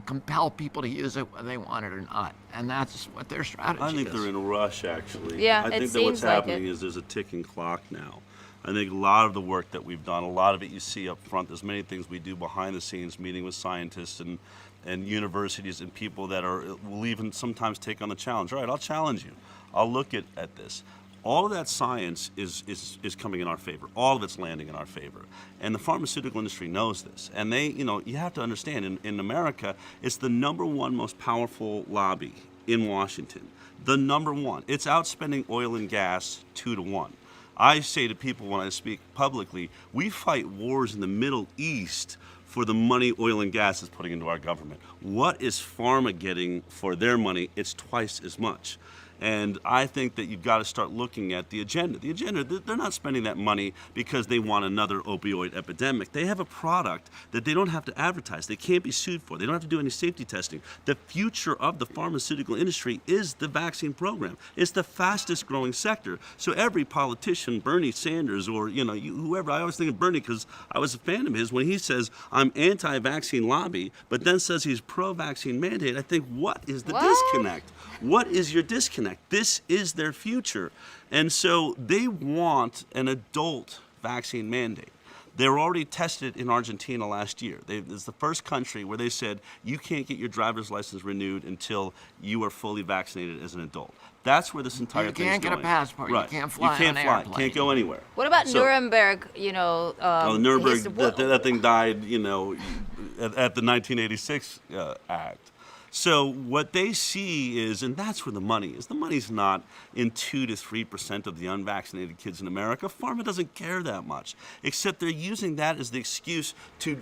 compel people to use it whether they want it or not. And that's what their strategy is. I think they're in a rush, actually. Yeah, I it think that what's seems like happening it. is there's a ticking clock now. I think a lot of the work that we've done, a lot of it you see up front. There's many things we do behind the scenes, meeting with scientists and universities and people that will even sometimes take on the challenge. All right, I'll challenge you. I'll look at this. All of that science is coming in our favor. All of it's landing in our favor. And the pharmaceutical industry knows this. And they, you have to understand, in America, it's the #1 most powerful lobby in Washington. The #1. It's outspending oil and gas 2-1. I say to people when I speak publicly, we fight wars in the Middle East for the money oil and gas is putting into our government. What is pharma getting for their money? It's twice as much. And I think that you've got to start looking at the agenda. The agenda, they're not spending that money because they want another opioid epidemic. They have a product that they don't have to advertise. They can't be sued for. They don't have to do any safety testing. The future of the pharmaceutical industry is the vaccine program. It's the fastest growing sector. So every politician, Bernie Sanders or whoever, I always think of Bernie because I was a fan of his, when he says, I'm anti-vaccine lobby, but then says he's pro-vaccine mandate, I think, what is the disconnect? What is your disconnect? This is their future. And so they want an adult vaccine mandate. They were already tested in Argentina last year. It's the first country where they said you can't get your driver's license renewed until you are fully vaccinated as an adult. That's where this entire thing's going. You can't get a passport. Right. You can't fly You can't on an fly. airplane. Can't go anywhere. What about Nuremberg? Nuremberg, that thing died, at the 1986 Act. So what they see is, and that's where the money is. The money's not in 2 to 3% of the unvaccinated kids in America. Pharma doesn't care that much, except they're using that as the excuse to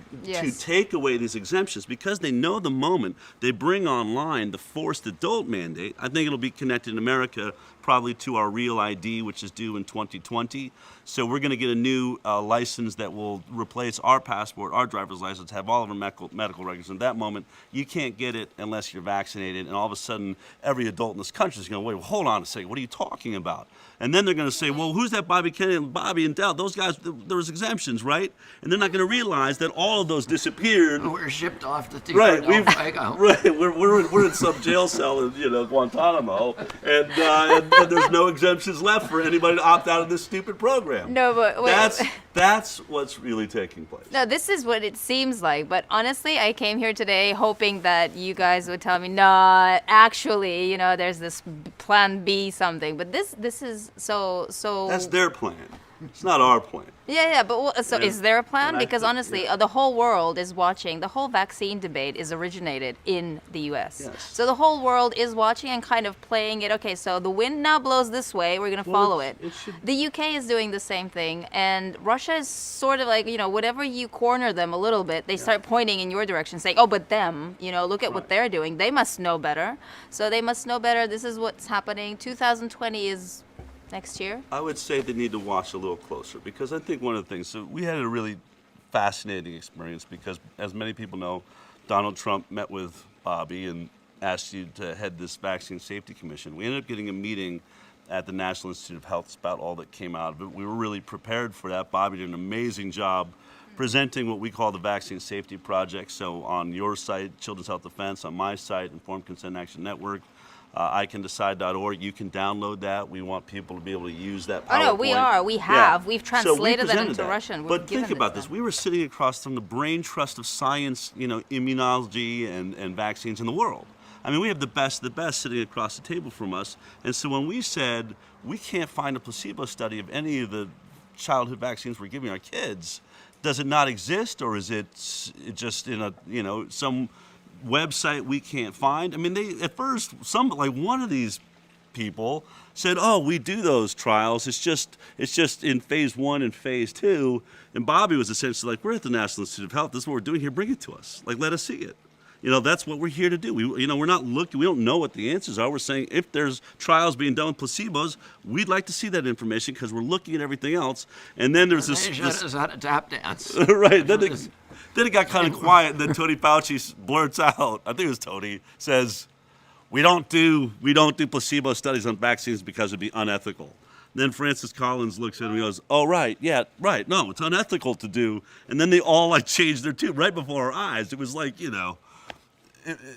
take away these exemptions because they know the moment they bring online the forced adult mandate, I think it'll be connected in America probably to our Real ID, which is due in 2020. So we're going to get a new license that will replace our passport, our driver's license, have all of our medical records. And at that moment, you can't get it unless you're vaccinated. And all of a sudden, every adult in this country is going, wait, well, hold on a second. What are you talking about? And then they're going to say, well, who's that Bobby Kennedy and Bobby and Dell? Those guys, there was exemptions, right? And they're not going to realize that all of those disappeared. We're shipped off to Right, Right, we're in some jail cell in Guantanamo, and there's no exemptions left for anybody to opt out of this stupid program. No, but wait. That's what's really taking place. No, this is what it seems like. But honestly, I came here today hoping that you guys would tell me, no, actually, there's this plan B something. But this is so. That's their plan. It's not our plan. Yeah, but is there a plan? Because honestly, yeah. The whole world is watching. The whole vaccine debate is originated in the U.S. Yes. So the whole world is watching and kind of playing it. Okay, so the wind now blows this way. We're going to follow it. The U.K. is doing the same thing. And Russia is sort of like, whatever you corner them a little bit, they start pointing in your direction, saying, oh, but them, look at what they're doing. They must know better. So they must know better. This is what's happening. 2020 is next year? I would say they need to watch a little closer because I think one of the things, so we had a really fascinating experience because, as many people know, Donald Trump met with Bobby and asked you to head this vaccine safety commission. We ended up getting a meeting at the National Institute of Health about all that came out of it. We were really prepared for that. Bobby did an amazing job presenting what we call the Vaccine Safety Project. So on your site, Children's Health Defense, on my site, Informed Consent Action Network, ICanDecide.org. You can download that. We want people to be able to use that PowerPoint. Oh, no, we are. We have. Yeah. We've translated that into that. Russian. But think about this. We were sitting across from the brain trust of science, immunology and vaccines in the world. I mean, we have the best sitting across the table from us. And so when we said we can't find a placebo study of any of the childhood vaccines we're giving our kids, does it not exist, or is it just in some website we can't find? I mean, at first, one of these people said, "Oh, we do those trials. It's just in phase 1 and phase 2." And Bobby was essentially like, "We're at the National Institute of Health. This is what we're doing here. Bring it to us. Let us see it." That's what we're here to do. We're not looking. We don't know what the answers are. We're saying if there's trials being done with placebos, we'd like to see that information because we're looking at everything else. And then there's this. They showed us how to tap dance. Right. Then it got kind of quiet, and then Tony Fauci blurts out, I think it was Tony, says, we don't do placebo studies on vaccines because it'd be unethical. Then Francis Collins looks at him and goes, oh, right, yeah, right, no, it's unethical to do. And then they all changed their tune right before our eyes. It was like, it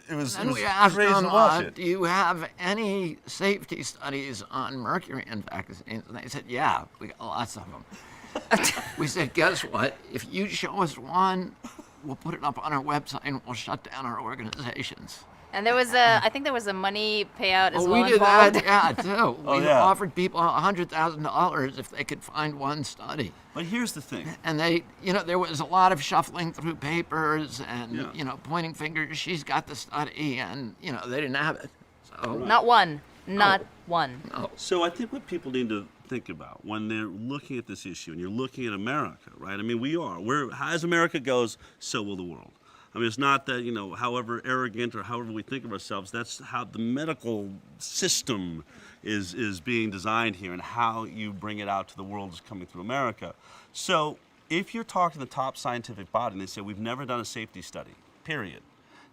was And we asked crazy them, to watch it. do you have any safety studies on mercury in vaccines? And they said, yeah, we got lots of them. We said, guess what? If you show us one, we'll put it up on our website and we'll shut down our organizations. And I think there was a money payout as well we did involved. that, yeah, too. We yeah. offered people $100,000 if they could find one study. But here's the thing. And they, there was a lot of shuffling through papers and, pointing fingers. She's got the study, and, they didn't have it. So, Not one. Not one. no. So I think what people need to think about when they're looking at this issue, and you're looking at America, right? I mean, we are. As America goes, so will the world. I mean, it's not that, however arrogant or however we think of ourselves, that's how the medical system is being designed here, and how you bring it out to the world is coming through America. So if you're talking to the top scientific body and they say, we've never done a safety study, period.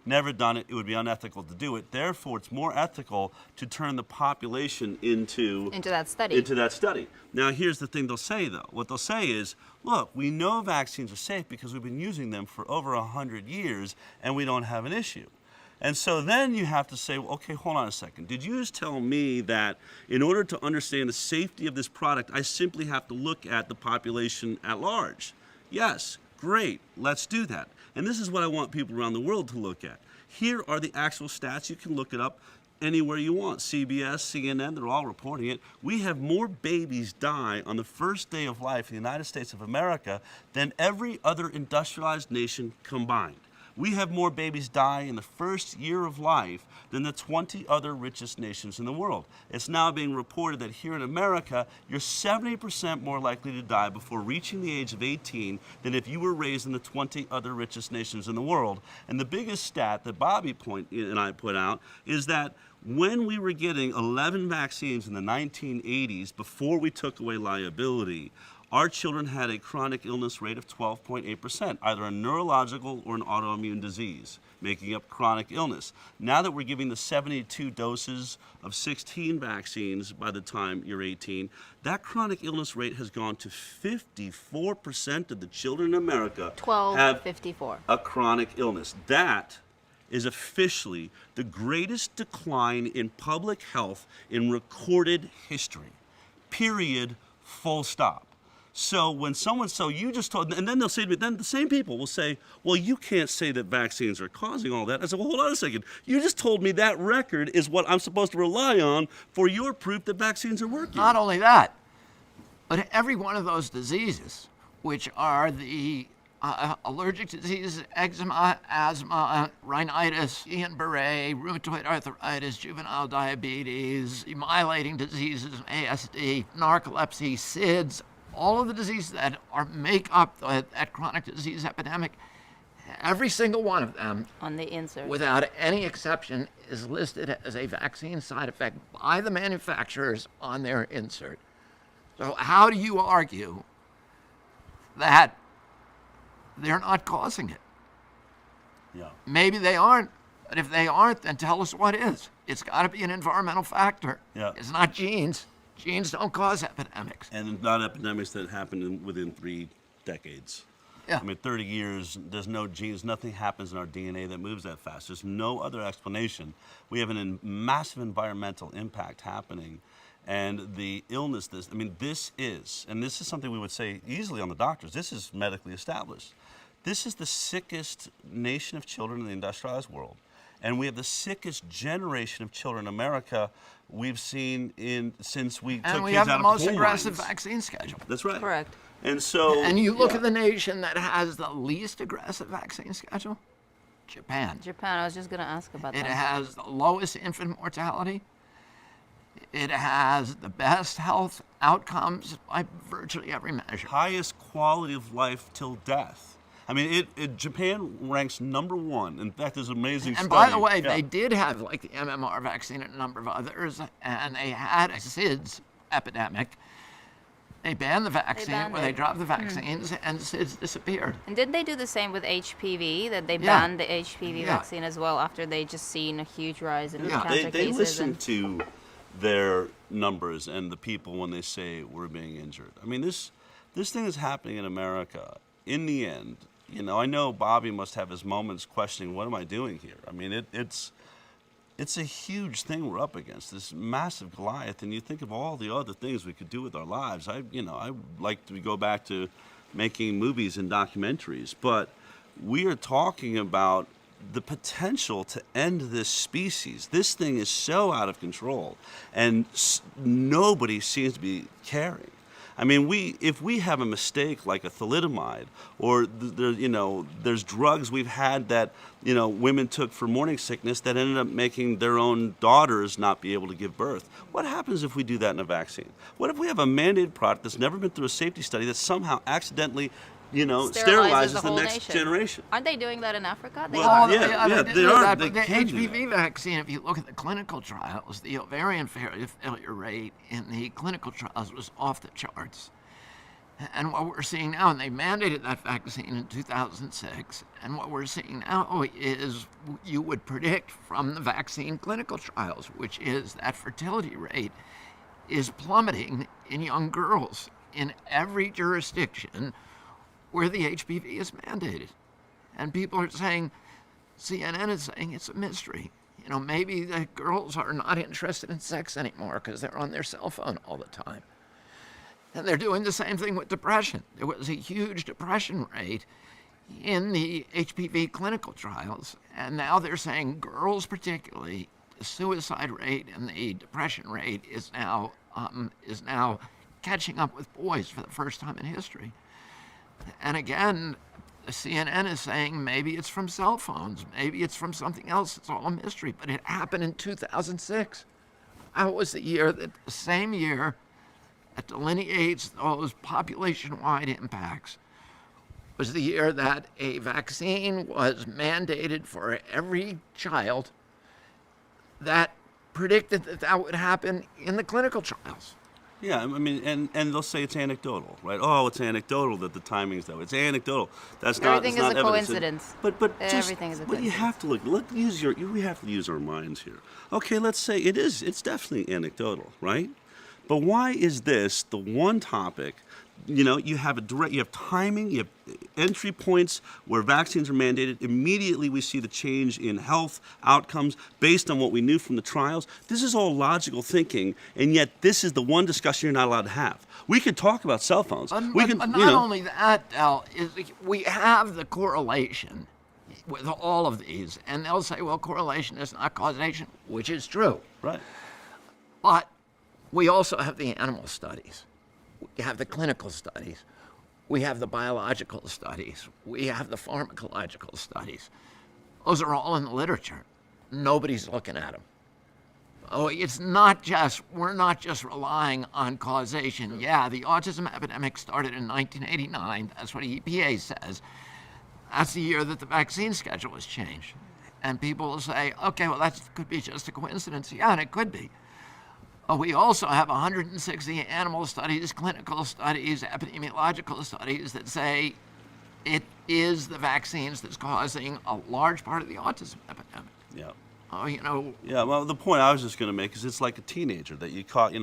Never done it, it would be unethical to do it. Therefore, it's more ethical to turn the population into that study. Now, here's the thing they'll say, though. What they'll say is, look, we know vaccines are safe because we've been using them for over 100 years and we don't have an issue. And so then you have to say, well, okay, hold on a second. Did you just tell me that in order to understand the safety of this product, I simply have to look at the population at large? Yes, great, let's do that. And this is what I want people around the world to look at. Here are the actual stats. You can look it up anywhere you want. CBS, CNN, they're all reporting it. We have more babies die on the first day of life in the United States of America than every other industrialized nation combined. We have more babies die in the first year of life than the 20 other richest nations in the world. It's now being reported that here in America, you're 70% more likely to die before reaching the age of 18 than if you were raised in the 20 other richest nations in the world. And the biggest stat that Bobby and I put out is that when we were getting 11 vaccines in the 1980s, before we took away liability, our children had a chronic illness rate of 12.8%, either a neurological or an autoimmune disease, making up chronic illness. Now that we're giving the 72 doses of 16 vaccines by the time you're 18, that chronic illness rate has gone to 54% of the children in America have a chronic illness. That is officially the greatest decline in public health in recorded history. Period. Full stop. So when you just told, and then they'll say to me, then the same people will say, well, you can't say that vaccines are causing all that. I said, well, hold on a second. You just told me that record is what I'm supposed to rely on for your proof that vaccines are working. Not only that, but every one of those diseases, which are the allergic diseases, eczema, asthma, rhinitis, Guillain-Barré, rheumatoid arthritis, juvenile diabetes, demyelinating diseases, ASD, narcolepsy, SIDS, all of the diseases that make up that chronic disease epidemic, every single one of them, on the insert, without any exception, is listed as a vaccine side effect by the manufacturers on their insert. So how do you argue that they're not causing it? Yeah. Maybe they aren't, but if they aren't, then tell us what is. It's got to be an environmental factor. Yeah. It's not genes. Genes don't cause epidemics. And not epidemics that happen within 3 decades. Yeah. I mean, 30 years, there's no genes, nothing happens in our DNA that moves that fast. There's no other explanation. We have a massive environmental impact happening. And the illness, this is something we would say easily on the doctors, this is medically established. This is the sickest nation of children in the industrialized world. And we have the sickest generation of children in America we've seen since we took kids out of And we have the most aggressive lines. vaccine schedule. That's right. Correct. And so, And you look at the nation that has the least aggressive vaccine schedule, Japan. Japan, I was just going to ask about It that. has the lowest infant mortality. It has the best health outcomes by virtually every measure. highest quality of life till death. I mean, Japan ranks #1. In fact, there's an amazing And study. by the way, Yeah. they did have like the MMR vaccine and a number of others, and they had a SIDS epidemic. They banned the vaccine, banned they it. dropped the vaccines, and SIDS disappeared. And didn't they do the same with HPV, that they Yeah. banned the HPV Yeah. vaccine as well after they just seen a huge rise in Yeah. cancer They cases? listen to their numbers and the people when they say we're being injured. I mean, this thing is happening in America. In the end, I know Bobby must have his moments questioning, what am I doing here? I mean, it's a huge thing we're up against, this massive Goliath, and you think of all the other things we could do with our lives. I like to go back to making movies and documentaries, but we are talking about the potential to end this species. This thing is so out of control, and nobody seems to be caring. I mean, if we have a mistake like a thalidomide, or there's drugs we've had that women took for morning sickness that ended up making their own daughters not be able to give birth. What happens if we do that in a vaccine? What if we have a mandated product that's never been through a safety study that somehow accidentally sterilizes the whole next nation. generation. Aren't they doing that in Africa? They Well, are. yeah, they they do are. that, They but the can do HPV vaccine, if you look at the clinical trials, the ovarian failure rate in the clinical trials was off the charts. And what we're seeing now, and they mandated that vaccine in 2006, and what we're seeing now is you would predict from the vaccine clinical trials, which is that fertility rate is plummeting in young girls in every jurisdiction where the HPV is mandated. And people are saying, CNN is saying it's a mystery. Maybe the girls are not interested in sex anymore because they're on their cell phone all the time. And they're doing the same thing with depression. There was a huge depression rate in the HPV clinical trials, and now they're saying girls particularly, the suicide rate and the depression rate is now catching up with boys for the first time in history. And again, the CNN is saying maybe it's from cell phones, maybe it's from something else. It's all a mystery, but it happened in 2006. That was the same year that delineates those population-wide impacts, was the year that a vaccine was mandated for every child that predicted that would happen in the clinical trials. Yeah, I mean, and they'll say it's anecdotal, right? Oh, it's anecdotal that the timing is that way. It's anecdotal. That's not. Everything it's is not a evidence. coincidence. But Everything is a But you coincidence. have to look. We have to use our minds here. Okay, let's say it is. It's definitely anecdotal, right? But why is this the one topic? You have timing, you have entry points where vaccines are mandated. Immediately we see the change in health outcomes based on what we knew from the trials. This is all logical thinking, and yet this is the one discussion you're not allowed to have. We could talk about cell phones. But not only that, Al, is we have the correlation with all of these, and they'll say, well, correlation is not causation, which is true. Right. But we also have the animal studies. We have the clinical studies. We have the biological studies. We have the pharmacological studies. Those are all in the literature. Nobody's looking at them. We're not just relying on causation. Yeah, the autism epidemic started in 1989. That's what EPA says. That's the year that the vaccine schedule was changed. And people will say, okay, well, that could be just a coincidence. Yeah, and it could be. We also have 160 animal studies, clinical studies, epidemiological studies that say it is the vaccines that's causing a large part of the autism epidemic. Yeah. Yeah, well, the point I was just going to make is it's like a teenager that you caught,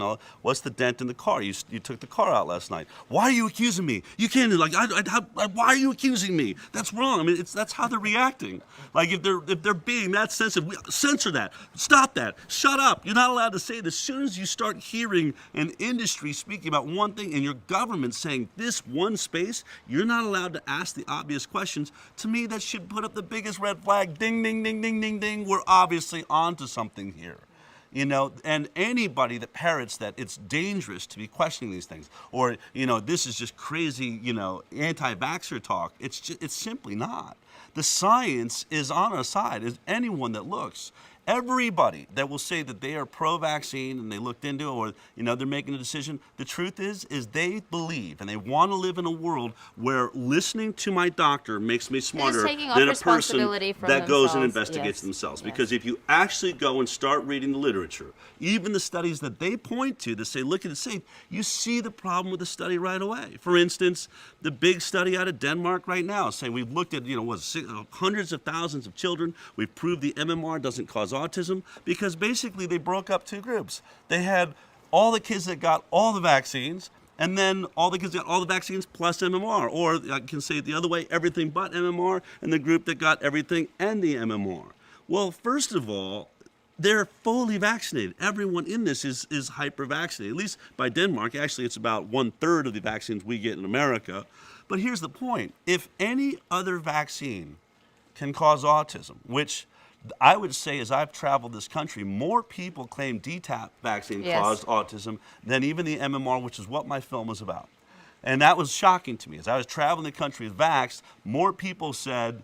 what's the dent in the car? You took the car out last night. Why are you accusing me? You can't, why are you accusing me? That's wrong. I mean, that's how they're reacting. Like, if they're being that sensitive, censor that. Stop that. Shut up. You're not allowed to say it. As soon as you start hearing an industry speaking about one thing and your government saying this one space, you're not allowed to ask the obvious questions. To me, that should put up the biggest red flag. Ding, ding, ding, ding, ding, ding. We're obviously onto something here. And anybody that parrots that it's dangerous to be questioning these things, or, this is just crazy, anti-vaxxer talk, it's simply not. The science is on our side. Is anyone that looks. Everybody that will say that they are pro-vaccine and they looked into it, or they're making a decision, the truth is they believe and they want to live in a world where listening to my doctor makes me smarter than a person that goes and investigates themselves. Yes. Because if you actually go and start reading the literature, even the studies that they point to that say, look at it safe, you see the problem with the study right away. For instance, the big study out of Denmark right now saying we've looked at hundreds of thousands of children. We've proved the MMR doesn't cause autism, because basically they broke up two groups. They had all the kids that got all the vaccines, and then all the kids that got all the vaccines plus MMR. Or I can say it the other way, everything but MMR, and the group that got everything and the MMR. Well, first of all, they're fully vaccinated. Everyone in this is hyper-vaccinated, at least by Denmark. Actually, it's about 1/3 of the vaccines we get in America. But here's the point. If any other vaccine can cause autism, which I would say, as I've traveled this country, more people claim DTaP vaccine caused autism than even the MMR, which is what my film was about. And that was shocking to me. As I was traveling the country with vaxxed, more people said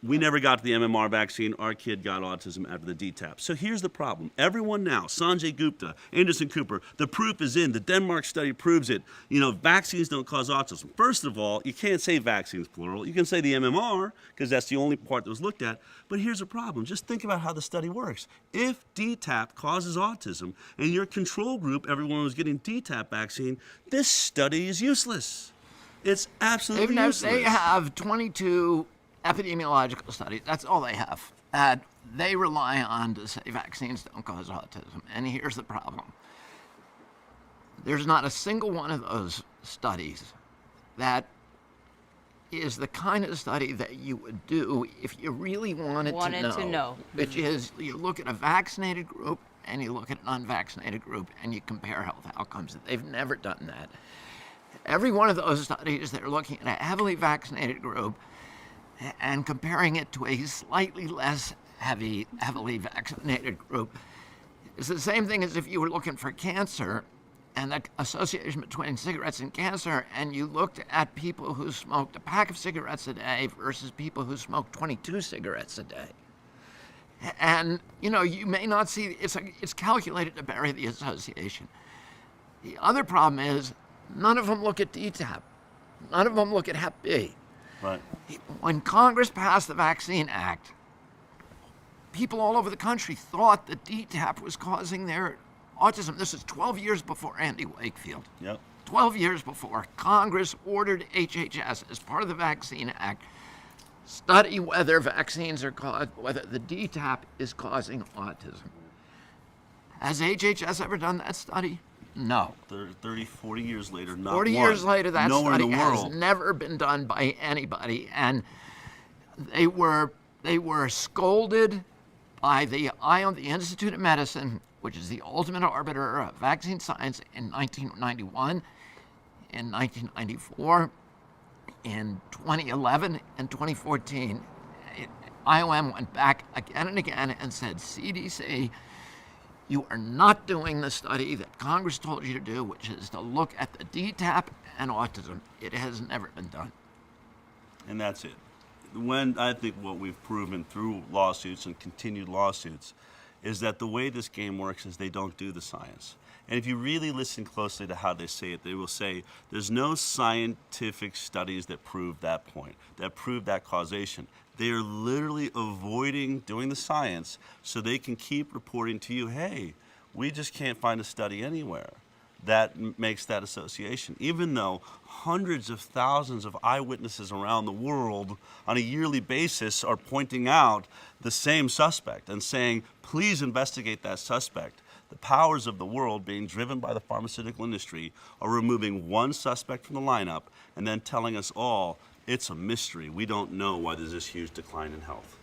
we never got the MMR vaccine. Our kid got autism after the DTaP. So here's the problem. Everyone now, Sanjay Gupta, Anderson Cooper, the proof is in. The Denmark study proves it. Vaccines don't cause autism. First of all, you can't say vaccines plural. You can say the MMR because that's the only part that was looked at. But here's the problem. Just think about how the study works. If DTaP causes autism and your control group, everyone was getting DTaP vaccine, this study is useless. It's absolutely useless. They have 22 epidemiological studies. That's all they have. That they rely on to say vaccines don't cause autism. And here's the problem. There's not a single one of those studies that is the kind of study that you would do if you really wanted to know. Which is, you look at a vaccinated group and you look at an unvaccinated group and you compare health outcomes. They've never done that. Every one of those studies, they're looking at a heavily vaccinated group and comparing it to a slightly less heavily vaccinated group. It's the same thing as if you were looking for cancer and the association between cigarettes and cancer, and you looked at people who smoked a pack of cigarettes a day versus people who smoked 22 cigarettes a day. And, you may not see, it's calculated to bury the association. The other problem is none of them look at DTaP. None of them look at Hep B. Right. When Congress passed the Vaccine Act, people all over the country thought that DTaP was causing their autism. This is 12 years before Andy Wakefield. Yep. 12 years before, Congress ordered HHS, as part of the Vaccine Act, study whether vaccines are whether the DTaP is causing autism. Has HHS ever done that study? No. 30, 40 years later, not 40 one. years later, that Nowhere study in the has world. never been done by anybody. And they were scolded by the Institute of Medicine, which is the ultimate arbiter of vaccine science, in 1991, in 1994, in 2011, and 2014. IOM went back again and again and said, CDC, you are not doing the study that Congress told you to do, which is to look at the DTaP and autism. It has never been done. And that's it. I think what we've proven through lawsuits and continued lawsuits is that the way this game works is they don't do the science. And if you really listen closely to how they say it, they will say there's no scientific studies that prove that point, that prove that causation. They are literally avoiding doing the science so they can keep reporting to you, hey, we just can't find a study anywhere that makes that association, even though hundreds of thousands of eyewitnesses around the world on a yearly basis are pointing out the same suspect and saying, please investigate that suspect. The powers of the world, being driven by the pharmaceutical industry, are removing one suspect from the lineup and then telling us all it's a mystery. We don't know why there's this huge decline in health.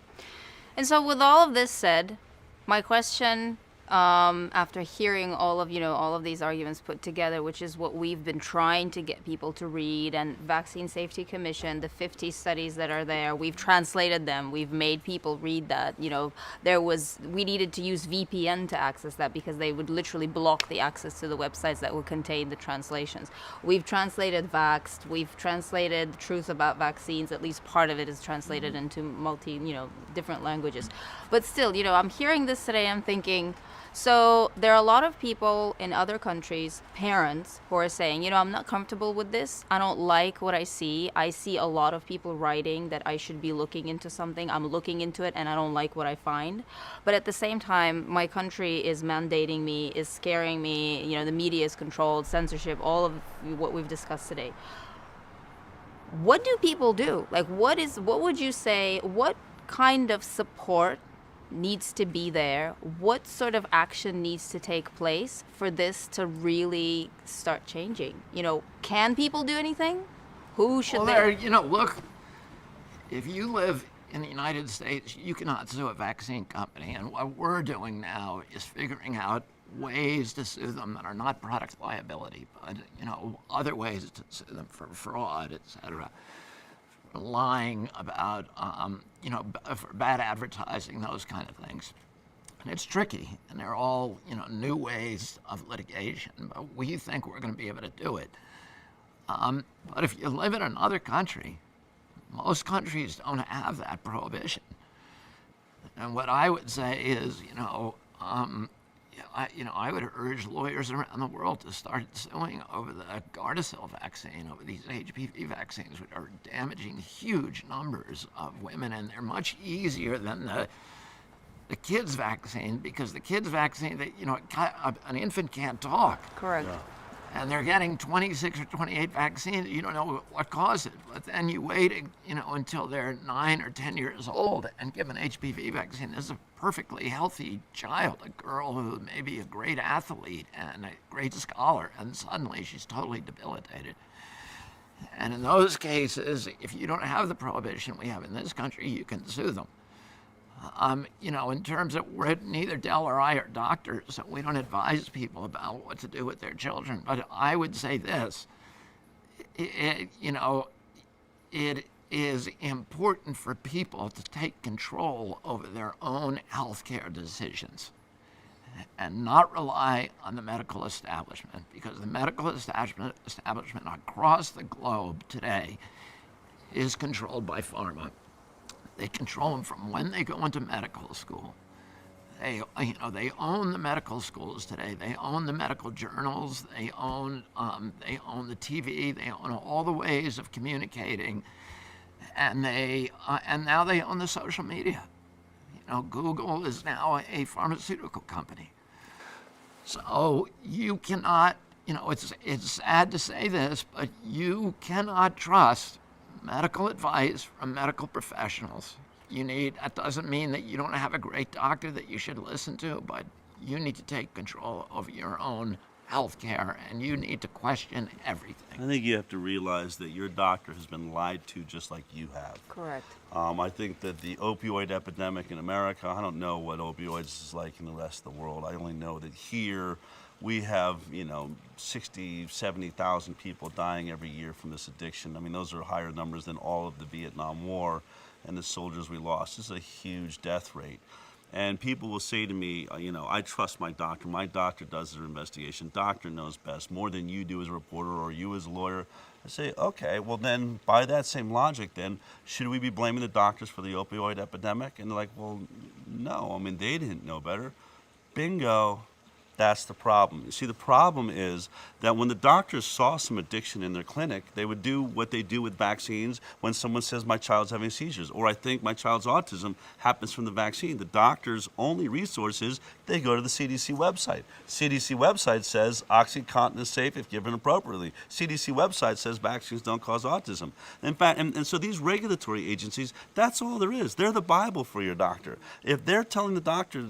And so with all of this said, my question, after hearing all of these arguments put together, which is what we've been trying to get people to read, and Vaccine Safety Commission, the 50 studies that are there, we've translated them, we've made people read that. We needed to use VPN to access that because they would literally block the access to the websites that would contain the translations. We've translated Vaxxed, we've translated the truth about vaccines, at least part of it is translated into different languages. But still, I'm hearing this today, I'm thinking, so there are a lot of people in other countries, parents, who are saying, I'm not comfortable with this. I don't like what I see. I see a lot of people writing that I should be looking into something. I'm looking into it and I don't like what I find. But at the same time, my country is mandating me, is scaring me. The media is controlled, censorship, all of what we've discussed today. What do people do? What would you say, what kind of support needs to be there? What sort of action needs to take place for this to really start changing? Can people do anything? Who should Look, if you live in the United States, you cannot sue a vaccine company. And what we're doing now is figuring out ways to sue them that are not product liability, but, other ways to sue them for fraud, et cetera. Lying about, for bad advertising, those kind of things. And it's tricky, and they're all, new ways of litigation, but we think we're going to be able to do it. But if you live in another country, Most countries don't have that prohibition. And what I would say is, I would urge lawyers around the world to start suing over the Gardasil vaccine, over these HPV vaccines, which are damaging huge numbers of women, and they're much easier than the kids vaccine, because the kids vaccine, an infant can't talk. Correct. Yeah. And they're getting 26 or 28 vaccines. You don't know what caused it. But then you wait, until they're 9 or 10 years old and give an HPV vaccine. This is a perfectly healthy child, a girl who may be a great athlete and a great scholar, and suddenly she's totally debilitated. And in those cases, if you don't have the prohibition we have in this country, you can sue them. In terms of, neither Del or I are doctors, so we don't advise people about what to do with their children. But I would say this, it is important for people to take control over their own healthcare decisions and not rely on the medical establishment, because the medical establishment across the globe today is controlled by pharma. They control them from when they go into medical school. They own the medical schools today. They own the medical journals. They own the TV. They own all the ways of communicating, and now they own the social media. Google is now a pharmaceutical company. So you cannot. It's sad to say this, but you cannot trust medical advice from medical professionals. That doesn't mean that you don't have a great doctor that you should listen to, but you need to take control of your own health care, and you need to question everything. I think you have to realize that your doctor has been lied to just like you have. Correct. I think that the opioid epidemic in America, I don't know what opioids is like in the rest of the world. I only know that here we have, 60, 70,000 people dying every year from this addiction. I mean, those are higher numbers than all of the Vietnam War and the soldiers we lost. This is a huge death rate. And people will say to me, I trust my doctor. My doctor does their investigation. Doctor knows best, more than you do as a reporter or you as a lawyer. I say, okay, well then, by that same logic then, should we be blaming the doctors for the opioid epidemic? And they're like, well, no, they didn't know better. Bingo. That's the problem. You see, the problem is that when the doctors saw some addiction in their clinic, they would do what they do with vaccines when someone says my child's having seizures, or I think my child's autism happens from the vaccine. The doctor's only resource is they go to the CDC website. CDC website says OxyContin is safe if given appropriately. CDC website says vaccines don't cause autism. In fact, and so these regulatory agencies, that's all there is. They're the Bible for your doctor. If they're telling the doctor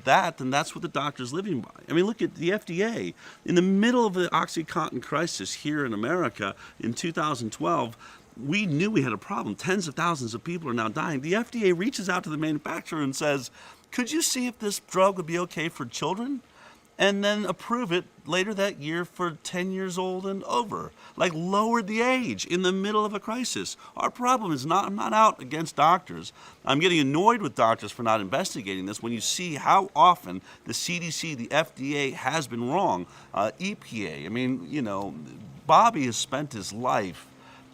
that, then that's what the doctor's living by. Look at the FDA. In the middle of the OxyContin crisis here in America in 2012, we knew we had a problem. Tens of thousands of people are now dying. The FDA reaches out to the manufacturer and says, could you see if this drug would be okay for children? And then approve it later that year for 10 years old and over. Lowered the age in the middle of a crisis. Our problem is I'm not out against doctors. I'm getting annoyed with doctors for not investigating this when you see how often the CDC, the FDA has been wrong. EPA, Bobby has spent his life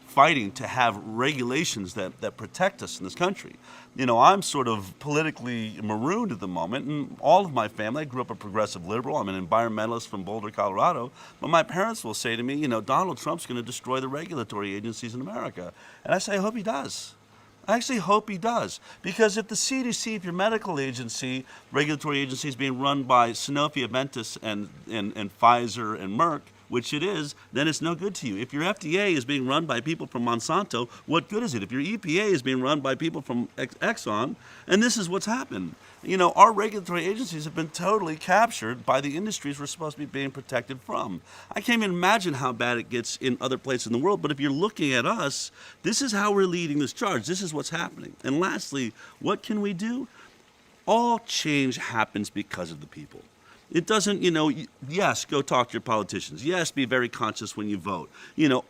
fighting to have regulations that protect us in this country. I'm sort of politically marooned at the moment, and all of my family, I grew up a progressive liberal. I'm an environmentalist from Boulder, Colorado, but my parents will say to me, Donald Trump's going to destroy the regulatory agencies in America. And I say, I hope he does. I actually hope he does, because if the CDC, if your medical agency, regulatory agency is being run by Sanofi, Aventis, and Pfizer and Merck, which it is, then it's no good to you. If your FDA is being run by people from Monsanto, what good is it? If your EPA is being run by people from Exxon, and this is what's happened. Our regulatory agencies have been totally captured by the industries we're supposed to be being protected from. I can't even imagine how bad it gets in other places in the world, but if you're looking at us, this is how we're leading this charge. This is what's happening. And lastly, what can we do? All change happens because of the people. It doesn't, yes, go talk to your politicians. Yes, be very conscious when you vote.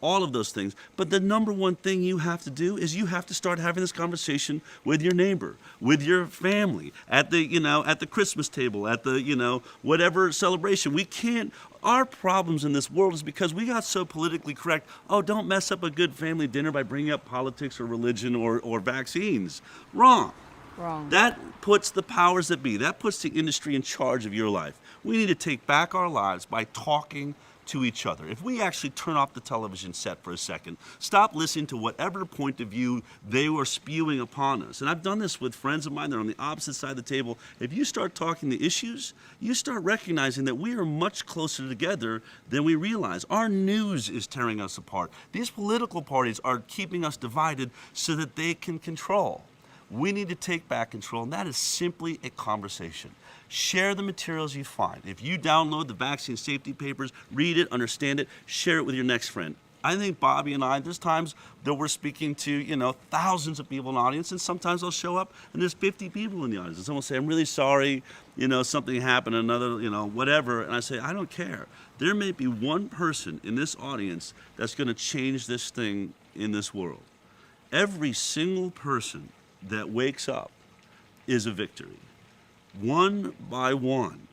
All of those things. But the number one thing you have to do is you have to start having this conversation with your neighbor, with your family, at the Christmas table, at the, whatever celebration. We can't, our problems in this world is because we got so politically correct. Oh, don't mess up a good family dinner by bringing up politics or religion or vaccines. Wrong. Wrong. That puts the powers that be, that puts the industry in charge of your life. We need to take back our lives by talking to each other. If we actually turn off the television set for a second, stop listening to whatever point of view they were spewing upon us. And I've done this with friends of mine that are on the opposite side of the table. If you start talking the issues, you start recognizing that we are much closer together than we realize. Our news is tearing us apart. These political parties are keeping us divided so that they can control. We need to take back control, and that is simply a conversation. Share the materials you find. If you download the vaccine safety papers, read it, understand it, share it with your next friend. I think Bobby and I, there's times that we're speaking to, thousands of people in the audience, and sometimes I'll show up and there's 50 people in the audience. And someone will say, I'm really sorry, something happened, another, whatever. And I say, I don't care. There may be one person in this audience that's going to change this thing in this world. Every single person that wakes up is a victory. One by one.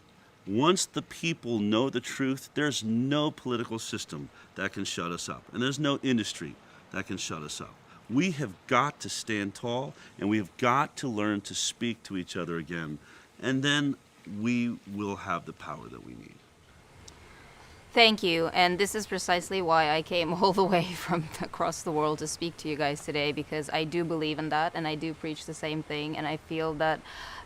Once the people know the truth, there's no political system that can shut us up. And there's no industry that can shut us up. We have got to stand tall, and we have got to learn to speak to each other again. And then we will have the power that we need. Thank you. And this is precisely why I came all the way from across the world to speak to you guys today, because I do believe in that and I do preach the same thing. And I feel that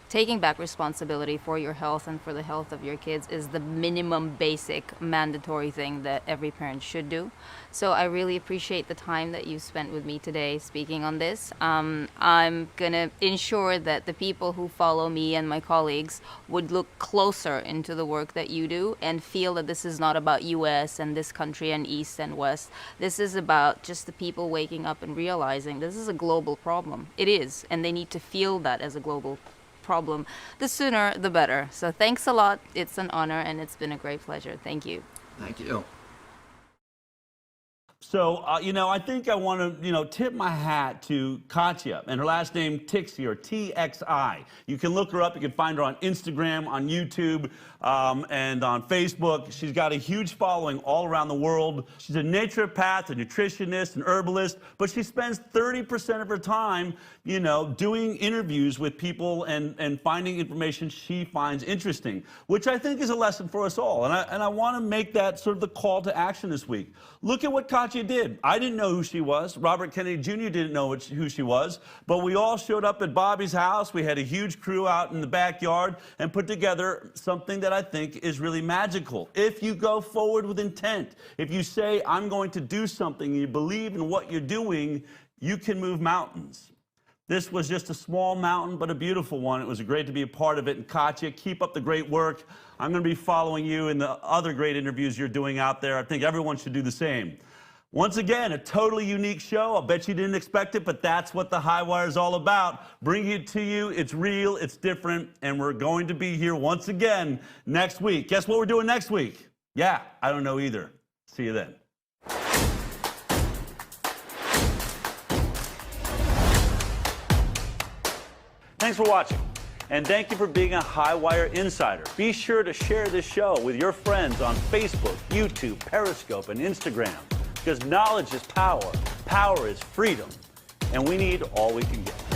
taking back responsibility for your health and for the health of your kids is the minimum basic mandatory thing that every parent should do. So I really appreciate the time that you spent with me today speaking on this. I'm going to ensure that the people who follow me and my colleagues would look closer into the work that you do and feel that this is not about US and this country and East and West. This is about just the people waking up and realizing this is a global problem. It is, and they need to feel that as a global problem. The sooner, the better. So thanks a lot. It's an honor, and it's been a great pleasure. Thank you. Thank you. So, I think I want to, tip my hat to Katia, and her last name Txi, or T-X-I. You can look her up. You can find her on Instagram, on YouTube, and on Facebook. She's got a huge following all around the world. She's a naturopath, a nutritionist, an herbalist, but she spends 30% of her time, doing interviews with people and finding information she finds interesting, which I think is a lesson for us all. And I want to make that sort of the call to action this week. Look at what Katia did. I didn't know who she was. Robert Kennedy Jr. didn't know who she was, but we all showed up at Bobby's house. We had a huge crew out in the backyard and put together something that I think is really magical. If you go forward with intent, if you say, I'm going to do something, and you believe in what you're doing, you can move mountains. This was just a small mountain, but a beautiful one. It was great to be a part of it. And Katia, keep up the great work. I'm going to be following you in the other great interviews you're doing out there. I think everyone should do the same. Once again, a totally unique show. I'll bet you didn't expect it, but that's what the High Wire is all about. Bringing it to you. It's real, it's different, and we're going to be here once again next week. Guess what we're doing next week? Yeah, I don't know either. See you then. Thanks for watching, and thank you for being a High Wire insider. Be sure to share this show with your friends on Facebook, YouTube, Periscope, and Instagram, because knowledge is power, power is freedom, and we need all we can get.